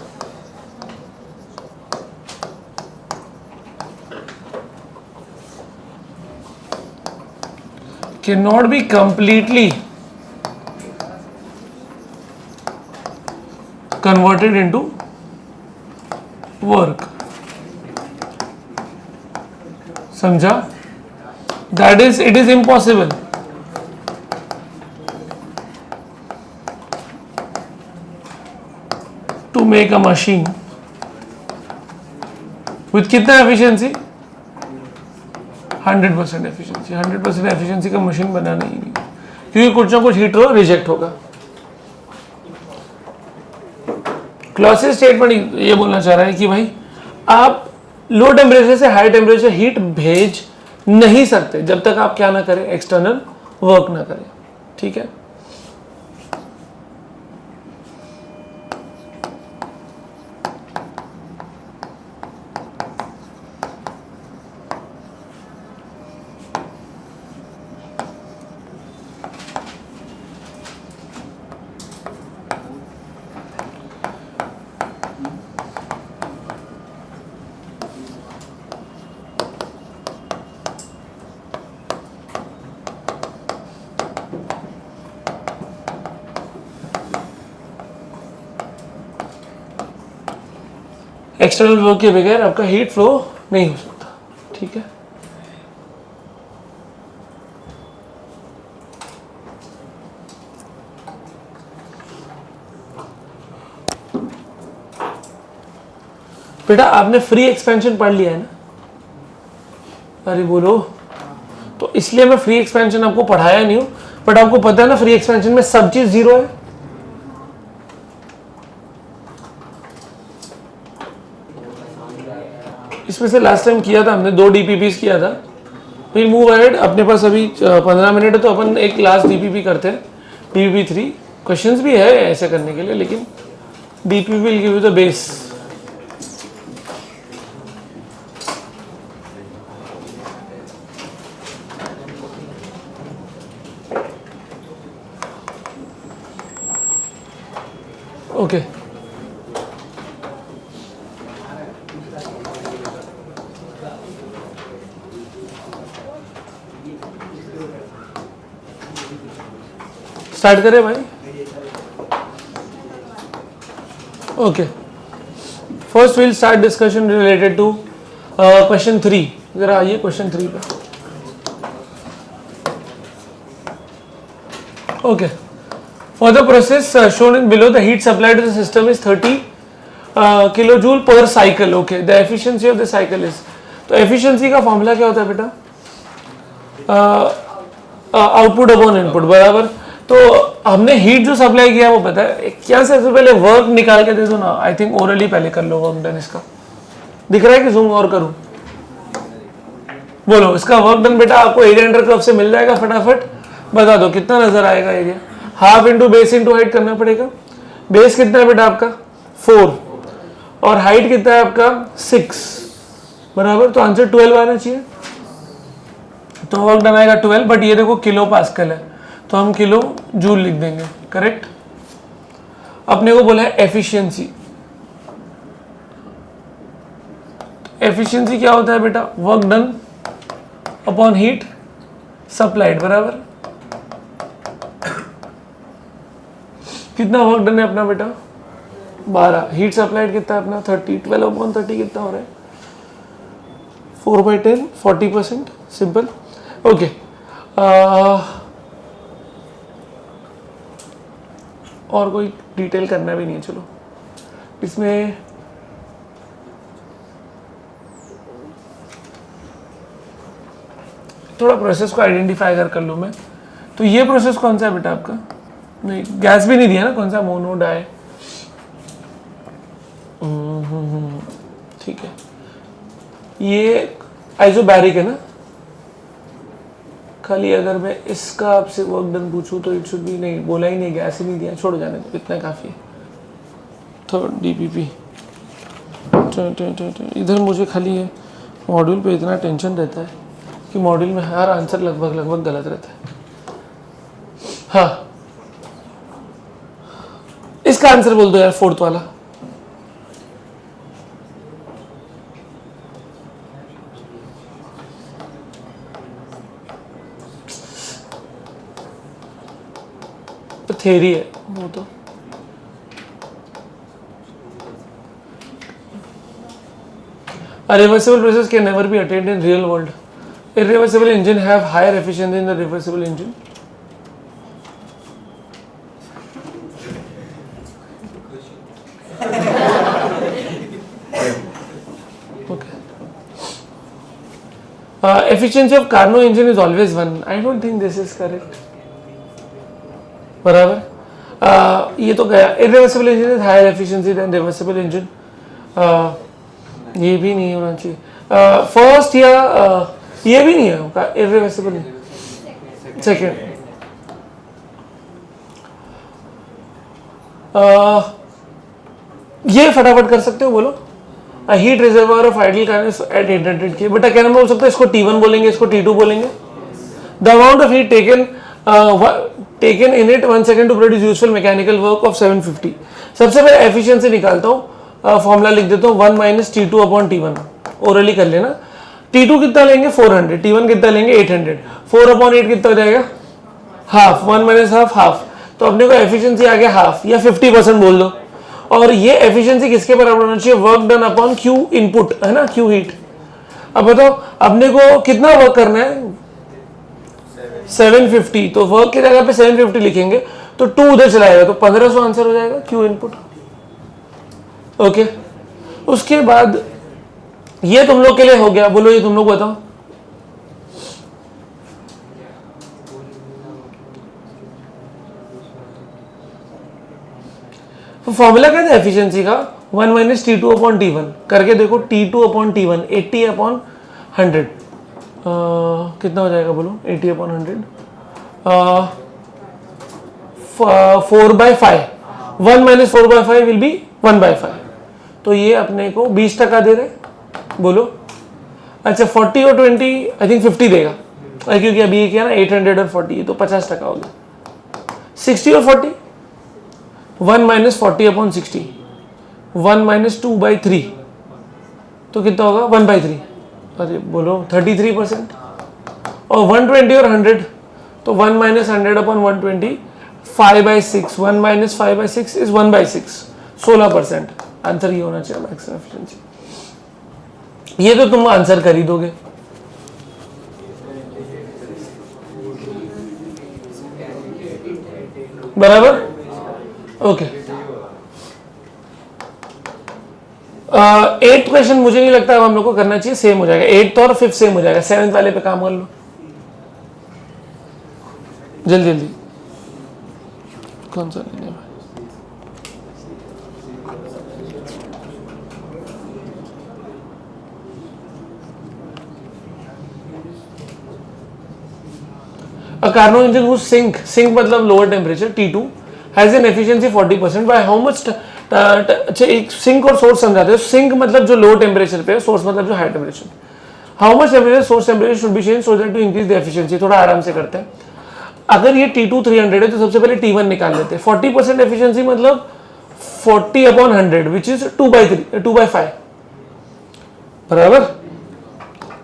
cannot be completely converted into work. समझा? That is, it is impossible. To make a machine with कितना efficiency? 100% एफिशिएंसी। 100% एफिशिएंसी का मशीन बनाना ही नहीं, क्योंकि कुछ ना कुछ हीट रो रिजेक्ट होगा। क्लॉसियस स्टेटमेंट ये बोलना चाह रहा है कि भाई आप लो टेम्परेचर से हाई टेम्परेचर हीट भेज नहीं सकते जब तक आप क्या ना करें, एक्सटर्नल वर्क ना करें। ठीक है, एक्सटर्नल वर्क के बगैर आपका हीट फ्लो नहीं हो सकता। ठीक है, बेटा आपने फ्री एक्सपेंशन पढ़ लिया है ना? अरे बोलो, तो इसलिए मैं फ्री एक्सपेंशन आपको पढ़ाया नहीं हूं, बट आपको पता है ना फ्री एक्सपेंशन में सब चीज जीरो है। इसमें से लास्ट टाइम किया था हमने, 2 डीपीपीस किया था। फिर मूव अहेड, अपने पास अभी 15 मिनट है तो अपन एक लास्ट डीपीपी करते हैं, डीपीपी 3। क्वेश्चंस भी है ऐसे करने के लिए, लेकिन DPP will give you the base. Okay, start करें भाई। Okay, first will start discussion related to question 3। जरा आइए क्वेश्चन 3 पे। Okay, for the process shown in below, the heat supplied to the system is 30 kilojoule per cycle. Okay, the efficiency of the cycle is, तो efficiency का formula क्या होता है बेटा? Output upon input बराबर। तो हमने हीट जो सप्लाई किया वो पता है क्या? सबसे पहले वर्क निकाल के दे दो ना, आई थिंक ओरली पहले कर लो वर्क डन। इसका दिख रहा है कि जूम और करूं? बोलो, इसका वर्क डन बेटा आपको एरिया अंडर कर्व से मिल जाएगा, फटाफट बता दो कितना नजर आएगा area. Half into base into height करना पड़ेगा। बेस कितना है बेटा आपका? 4, और हाइट कितना है आपका? 6 बराबर। तो आंसर 12 आना चाहिए, तो वर्क डन आएगा 12। बट ये देखो किलो पास्कल है तो हम किलो जूल लिख देंगे, करेक्ट। अपने को बोला है एफिशिएंसी। एफिशिएंसी क्या होता है बेटा? Work done upon heat supplied बराबर। कितना वर्क डन है अपना बेटा? 12। हीट सप्लाइड कितना है अपना? 30। 12 अपॉन 30 कितना हो रहा है? 4/10, 40%। सिंपल। ओके, और कोई डिटेल करना भी नहीं है। चलो इसमें थोड़ा प्रोसेस को आइडेंटिफाई कर लूँ मैं। तो ये प्रोसेस कौन सा है बेटा आपका? नहीं, गैस भी नहीं दिया ना, कौन सा? Mono di. ठीक है, ये आइसोबैरिक है ना, खाली अगर मैं इसका आपसे वर्क डन पूछूं तो इट शुड बी, नहीं बोला ही नहीं, गैस ही नहीं दिया, छोड़ जाने दो, इतना काफ़ी है। Third DPP. इधर मुझे खाली है मॉड्यूल पे इतना टेंशन रहता है कि मॉड्यूल में हर आंसर लगभग गलत रहता है। हाँ, इसका आंसर बोल दो यार, फोर्थ वाला। तो थ्योरी है वो तो। A reversible process can never be attained in real world. Irreversible engine have higher efficiency than the reversible engine. Okay. Efficiency of Carnot engine is always 1. I don't think this is correct. बराबर। ये तो गया। Irreversible engine is higher efficiency than reversible engine. ये भी नहीं होना चाहिए। First या ये भी नहीं है इररिवर्सिबल, सेकेंड। ये फटाफट कर सकते हो, बोलो। Heat reservoir of ideal Carnot's at 800 K. बेटा क्या नाम बोल सकते हैं? इसको T1 बोलेंगे, इसको T2 बोलेंगे। The amount of heat taken in it 1 second to produce useful mechanical work of 750। सबसे पहले एफिशिएंसी निकालता हूँ, फॉर्मूला लिख देता हूँ 1 - T2 अपॉन T1। ओरली कर लेना। T2 कितना लेंगे? 400। T1 कितना लेंगे? 800। 4 अपॉन 8 कितना हो जाएगा? हाफ। 1 - हाफ। तो अपने को एफिशिएंसी आ गया हाफ या 50% बोल दो। और ये एफिशिएंसी किसके बराबर होना चाहिए? Work done upon Q input, है ना, Q हीट। अब बताओ अपने को कितना वर्क करना है? 750। तो वर्क की जगह पे 750 लिखेंगे तो 2 उधर चलाएगा तो 1500 आंसर हो जाएगा Q इनपुट। ओके, उसके बाद ये तुम लोग के लिए हो गया। बोलो ये तुम लोग बताओ। फॉर्मूला क्या था एफिशिएंसी का? 1 - T2 अपॉन T1 करके देखो। T2 अपॉन T1 80 अपॉन 100 कितना हो जाएगा? बोलो 80 अपॉन 100 4/5। 1 - 4/5 will be 1/5। तो ये अपने को 20% दे रहे, बोलो। अच्छा 40 और 20 आई थिंक 50 देगा, क्योंकि अभी ये क्या ना 800 और 40 तो 50% हो गया। 60 और 40 1 - 40 अपॉन 60 1 - 2/3 तो कितना होगा? 1/3। अरे बोलो 33%। और 120 और 100 तो 1 - 100 अपॉन 120 5/6। 1 - 5/6 इज 1/6, 16%। आंसर ये होना चाहिए मैक्सिमम एफिशिएंसी। ये तो तुम आंसर कर ही दोगे। बराबर। ओके, 8th क्वेश्चन मुझे नहीं लगता अब हम लोग को करना चाहिए, सेम हो जाएगा। 8th और 5th सेम हो जाएगा। 7th वाले पे काम कर लो जल्दी जल्दी। कौन सा लेना है? A Carnot engine whose sink मतलब lower temperature T2 has an efficiency 40% by how much? अच्छा एक सिंक और सोर्स समझाते हैं। सिंक मतलब जो लो टेम्परेचर पे है, सोर्स मतलब जो high temperature. How much temperature source temperature should be change so that to increase the efficiency. थोड़ा आराम से करते हैं। अगर ये T2 300 है तो सबसे पहले T1 निकाल लेते हैं। 40% एफिशिएंसी मतलब 40 अपॉन 100 विच इज 2/5 बराबर।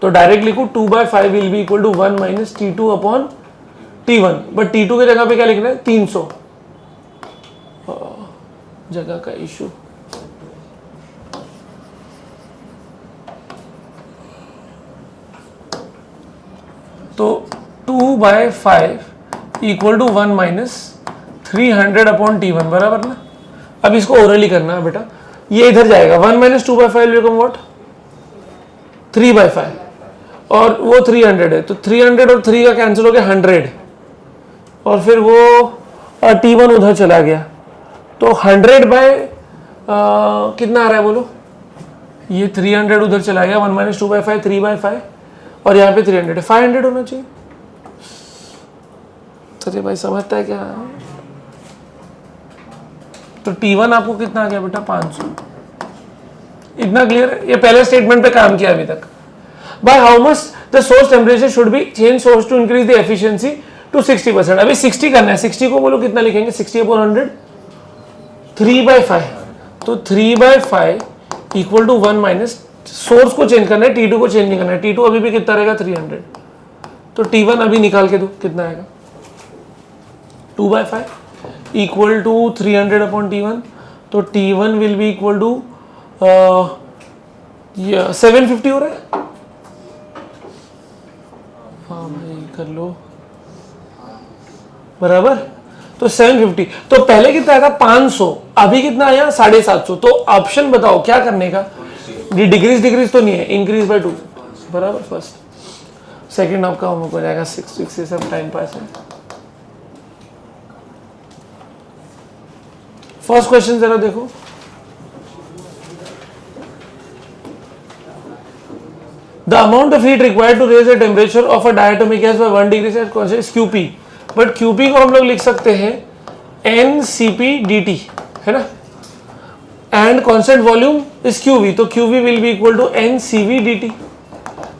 तो डायरेक्ट लिखो 2/5 will be equal to 1 - T2 upon T1। But T2 के जगह पे क्या लिखना है? 300। जगह का इशू। तो 2/5 इक्वल टू 1 - 300 अपॉन T1 बराबर ना। अब इसको ओरली करना है बेटा। ये इधर जाएगा 1 - 2/5 बिकम व्हाट? 3/5 और वो 300 है तो 300 और 3 का कैंसिल हो गया 100 और फिर वो T1 उधर चला गया तो 100 बाय कितना आ रहा है बोलो? ये 300 उधर चला गया, 1 माइनस 2/5 3/5, और यहाँ पे 300 है, 500 होना चाहिए। अरे भाई समझता है क्या? तो T1 आपको कितना आ गया बेटा? 500। इतना क्लियर है? ये पहले स्टेटमेंट पे काम किया अभी तक। By how much the source temperature should be change source to increase the efficiency to 60%। अभी 60 करना है, 60 को बोलो कितना लिखेंगे? 60/100 3/5, तो 3/5 इक्वल टू 1 माइनस सोर्स को चेंज करना है, T2 को चेंज नहीं करना है। T2 अभी भी कितना रहेगा? 300। तो T1 अभी निकाल के दो, कितना आएगा? 2/5 इक्वल टू 300/T1, तो T1 will be equal to 750 हो रहा है। हाँ भाई कर लो, बराबर। तो 750, तो पहले कितना आया था? 500, अभी कितना आया? 750। तो ऑप्शन बताओ क्या करने का? डिक्रीज तो नहीं है, इंक्रीज बाय 2, बराबर। फर्स्ट सेकंड आपका होमवर्क हो जाएगा 6 ये सब टाइम पास है। फर्स्ट क्वेश्चन जरा देखो। The amount of heat required to raise the temperature of a diatomic gas by 1 degree Celsius is QP, but QP को हम लोग लिख सकते हैं NCP dt, है ना? And constant volume is QV, तो QV will be equal to NCV dt.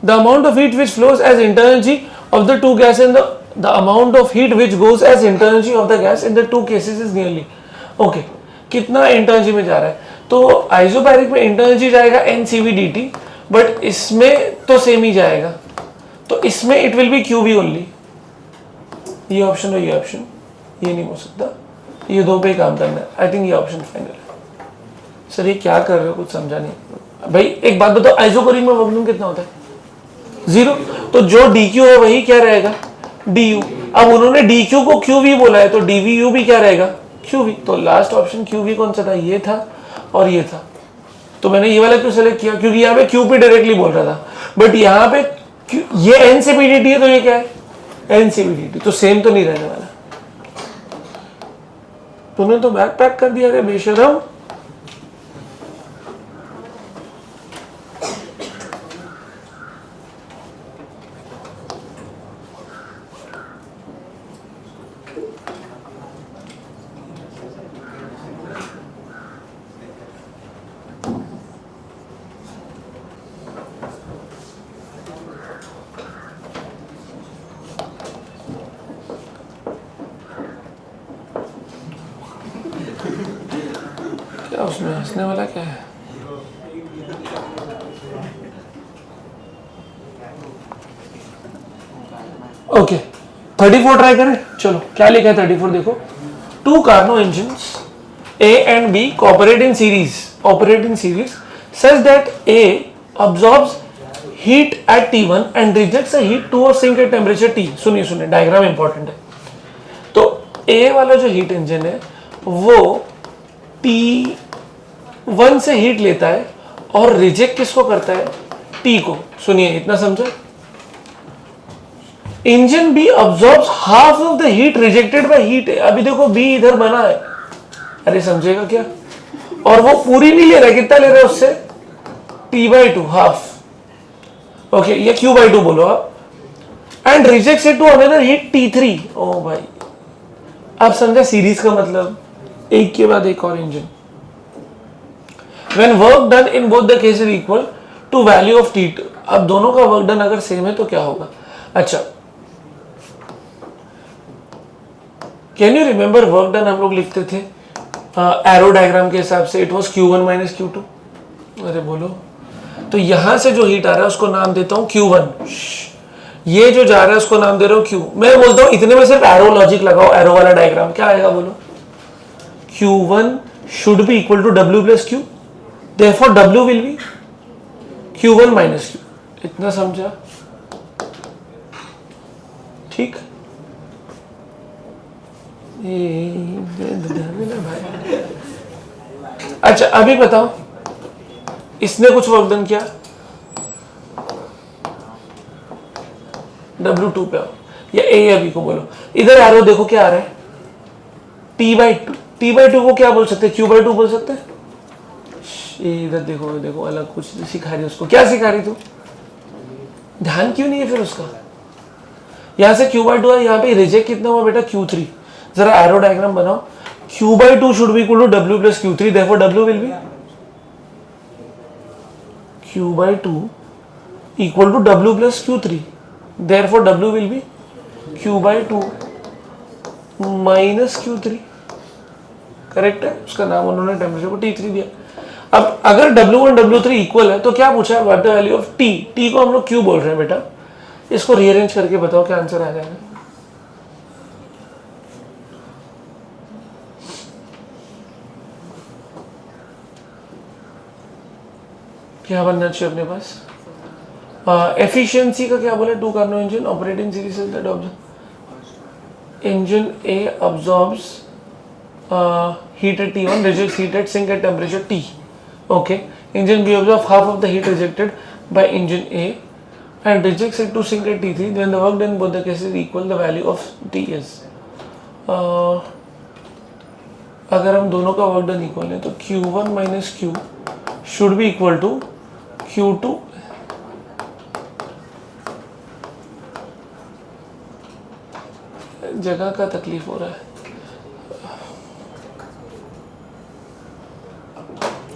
The amount of heat which flows as internal energy of the two gas and the amount of heat which goes as internal energy of the gas in the two cases is nearly. Okay, कितना internal energy में जा रहा है? तो isobaric में internal energy जाएगा NCV dt, but इसमें तो सेम ही जाएगा, तो इसमें it will B QV only. ये ऑप्शन और ये ऑप्शन, ये नहीं हो सकता, ये दो पे काम करना है। आई थिंक ये ऑप्शन फाइनल है। सर ये क्या कर रहे हो, कुछ समझा नहीं भाई। एक बात बताओ, आइसोकोरिक में वर्क डन कितना होता है? 0। तो जो DQ है वही क्या रहेगा? DU। अब उन्होंने DQ को QV बोला है, तो DVU भी क्या रहेगा? QV। तो लास्ट ऑप्शन QV कौन सा था? ये था और ये था। तो मैंने ये वाला क्यों सेलेक्ट किया? क्योंकि यहाँ पे QP डायरेक्टली बोल रहा था, बट यहाँ पे ये NCP dt है, तो ये क्या है? NCP dt। तो सेम तो नहीं रहने वाला। तूने तो बैग पैक कर दिया रे बेशरम। क्या उसमें हंसने वाला क्या है? ओके 34 ट्राई करें। चलो क्या लिखा है 34 देखो। 2 Carnot engines A and B operate in series such that A absorbs heat at T1 and rejects the heat to a sink at temperature T। सुनिए डायग्राम इंपॉर्टेंट है। तो A वाला जो हीट इंजन है वो T1 से heat लेता है और रिजेक्ट किसको करता है? T को। सुनिए इतना समझा? Engine B absorbs half of the heat rejected by heat. अभी देखो बी इधर बना है, अरे समझेगा क्या? और वो पूरी नहीं ले रहा है, कितना ले रहा है उससे? T/2 half. ओके ये Q/2 बोलो आप। And rejects it to another heat T3। ओ भाई आप समझा सीरीज का मतलब? एक के बाद एक और engine. When work done in both the cases equal to value of T2। अब दोनों का वर्क डन अगर सेम है तो क्या होगा? अच्छा can you remember work done हम लोग लिखते थे एरो डायग्राम के हिसाब से? It was Q1 minus Q2। अरे बोलो। तो यहां से जो हीट आ रहा है उसको नाम देता हूं Q1। ये जो जा रहा है उसको नाम दे रहा हूं Q। मैं बोलता हूं इतने में सिर्फ एरो लॉजिक लगाओ, एरो वाला डायग्राम क्या आएगा बोलो? Q1 should be equal to W plus Q, therefore W will be Q1 minus Q। इतना समझा? ठीक। अच्छा अभी बताओ, इसने कुछ वर्क डन किया? W2 पे आओ या A या B को बोलो। इधर एरो देखो क्या आ रहा है? T/2। T/2 को क्या बोल सकते हैं? Q/2 बोल सकते हैं। ये इधर देखो देखो अलग कुछ सिखा रही है उसको। क्या सिखा रही तू? ध्यान क्यों नहीं है फिर उसका? यहाँ से Q/2 है, यहाँ पे रिजेक्ट कितना हुआ बेटा? Q3। जरा एरो डायग्राम बनाओ। Q/2 should be equal to W plus Q3, therefore W will be Q/2 equal to W plus Q3, therefore W will be Q/2 minus Q3। Correct है, उसका नाम उन्होंने टेम्परेचर को T3 दिया। अब अगर W1 W3 इक्वल है तो क्या पूछा है? What the value of T? T को हम लोग Q बोल रहे हैं बेटा। इसको रीअरेंज करके बताओ क्या आंसर आ जाएगा। क्या बनना चाहिए अपने पास? एफिशिएंसी का क्या बोला? 2 Carnot engine operating series that observe engine A absorbs heat at T1, rejects heat at sink at temperature T. Okay. Engine B absorbs half of the heat rejected by engine A and rejects it to sink at T3. Then the work done in both the cases equal the value of T is. अगर हम दोनों का work done equal है तो Q1 minus Q should be equal to Q2 जगह का तकलीफ हो रहा है।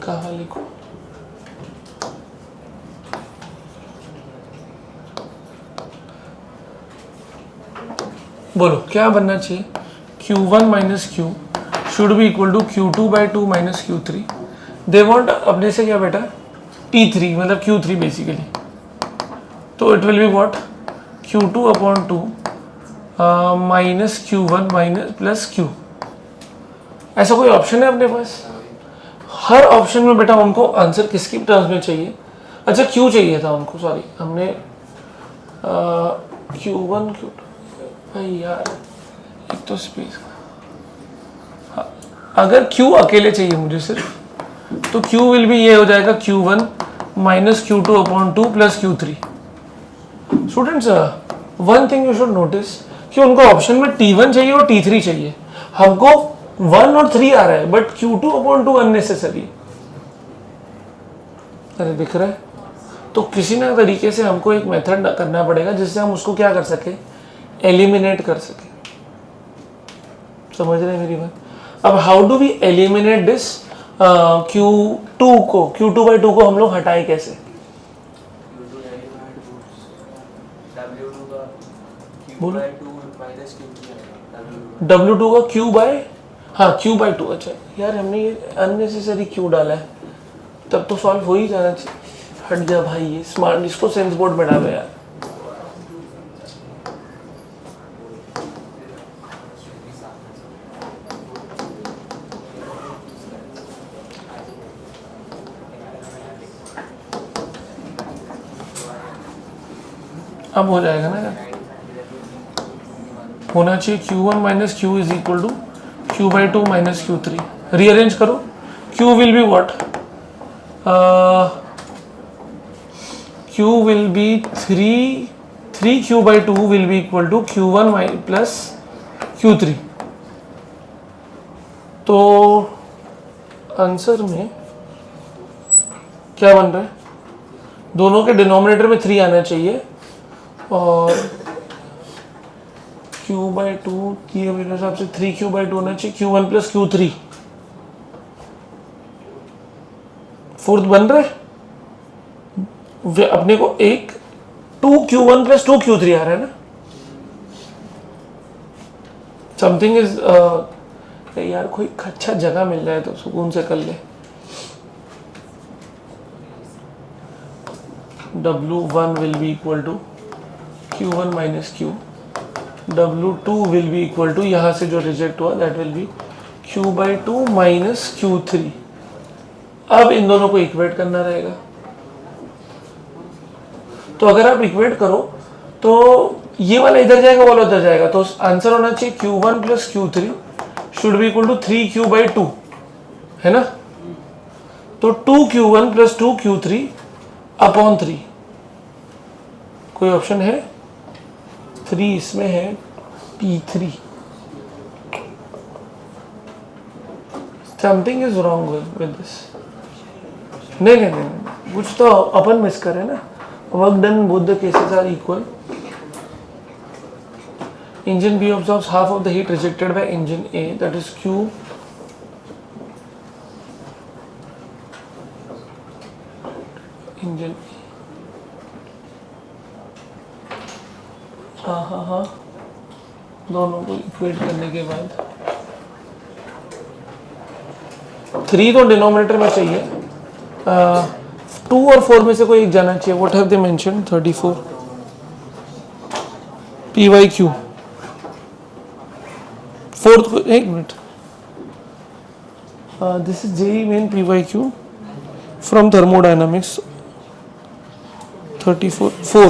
कहाँ लिखो? बोलो क्या बनना चाहिए? Q1 minus Q should be equal to Q2/2 minus Q3। They want अपने से क्या बेटा? T3 मतलब Q3 बेसिकली। तो it will be what? Q2/2 minus Q1 minus plus Q। ऐसा कोई ऑप्शन है अपने पास? हर ऑप्शन में बेटा उनको आंसर किसकी टर्म्स में चाहिए? अच्छा Q चाहिए था उनको, सॉरी हमने Q1 Q2 भाई यार एक तो स्पेस। हाँ, अगर Q अकेले चाहिए मुझे सिर्फ तो Q विल भी ये हो जाएगा Q1 minus Q2/2 plus Q3। Students one thing you should notice कि उनको ऑप्शन में T1 चाहिए और T3 चाहिए। हमको 1 और 3 आ रहा है बट Q2/2 अननेसेसरी। अरे दिख रहा है? तो किसी ना तरीके से हमको एक मेथड करना पड़ेगा जिससे हम उसको क्या कर सके? एलिमिनेट कर सके। समझ रहे हैं मेरी बात? अब how do we eliminate this Q2/2 को हम लोग हटाए कैसे? बोलो। W2 का Q/2। अच्छा यार हमने ये अननेसेसरी Q डाला है, तब तो सॉल्व हो ही जाना चाहिए। हट जा भाई, ये स्मार्ट, इसको सेंस बोर्ड में डालो यार। अब हो जाएगा ना यार? होना चाहिए Q1 minus Q is equal to Q/2 minus Q3। Rearrange करो। Q will be what? Q will be 3Q/2 will be equal to Q1 plus Q3। तो आंसर में क्या बन रहा है? दोनों के डिनोमिनेटर में 3 आना चाहिए और Q/2 की मेरे हिसाब से 3Q/2 होना चाहिए। Q1 प्लस Q3 फोर्थ बन रहा है। अपने को एक 2Q1 प्लस 2Q3 आ रहा है ना? समथिंग इज यार कोई अच्छा जगह मिल जाए तो सुकून से कर ले। W1 will be equal to Q1 minus Q, W2 will be equal to यहाँ से जो रिजेक्ट हुआ that will be Q/2 minus Q3। अब इन दोनों को इक्वेट करना रहेगा। तो अगर आप इक्वेट करो तो ये वाला इधर जाएगा, वाला उधर जाएगा, तो आंसर होना चाहिए Q1 plus Q3 should be equal to 3Q/2, है ना? तो 2Q1 प्लस 2Q3 अपॉन 3। कोई ऑप्शन है? 3 इसमें है, T3। Something is wrong with this. नहीं, कुछ तो अपन मिस करे ना. Work done both the cases are equal. Engine B absorbs half of the heat rejected by engine A, that is Q. Engine A. हाँ. दोनों को इक्वेट करने के बाद 3 तो डिनोमिनेटर में चाहिए. 2 और 4 में से कोई एक जाना चाहिए. What have they mentioned? 34. PYQ. Fourth, एक minute. This is JEE main PYQ from thermodynamics. 34 4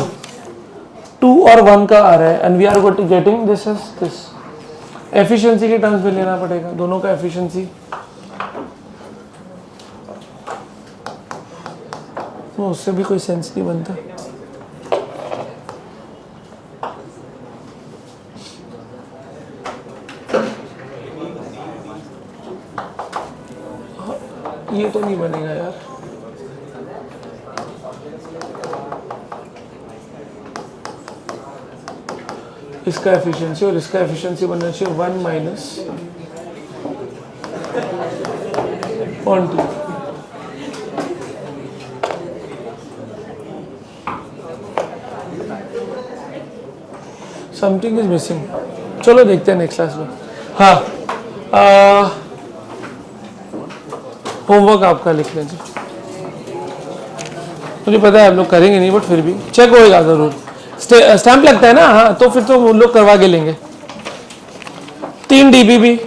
2 और 1 का आ रहा है and we are getting this is this. Efficiency के टर्म्स में लेना पड़ेगा दोनों का एफिशिएंसी. तो उससे भी कोई सेंस नहीं बनता. ये तो नहीं बनेगा यार. इसका एफिशिएंसी और इसका एफिशिएंसी बनना चाहिए 1 माइनस 0.2. Something is missing. चलो देखते हैं नेक्स्ट क्लास में. हाँ, होमवर्क आपका लिख लीजिए. मुझे पता है आप लोग करेंगे नहीं, बट फिर भी चेक होएगा जरूर. स्टैंप लगता है ना. हाँ, तो फिर तो वो लोग करवा के लेंगे. 3 DBB.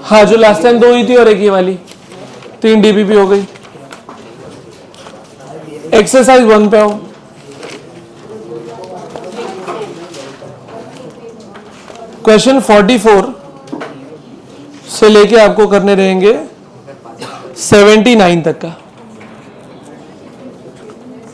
हाँ, जो लास्ट टाइम 2 ही थी और एक ये वाली 3 DBB हो गई. एक्सरसाइज 1 पे आओ. क्वेश्चन 44 से लेके आपको करने रहेंगे 79 तक का.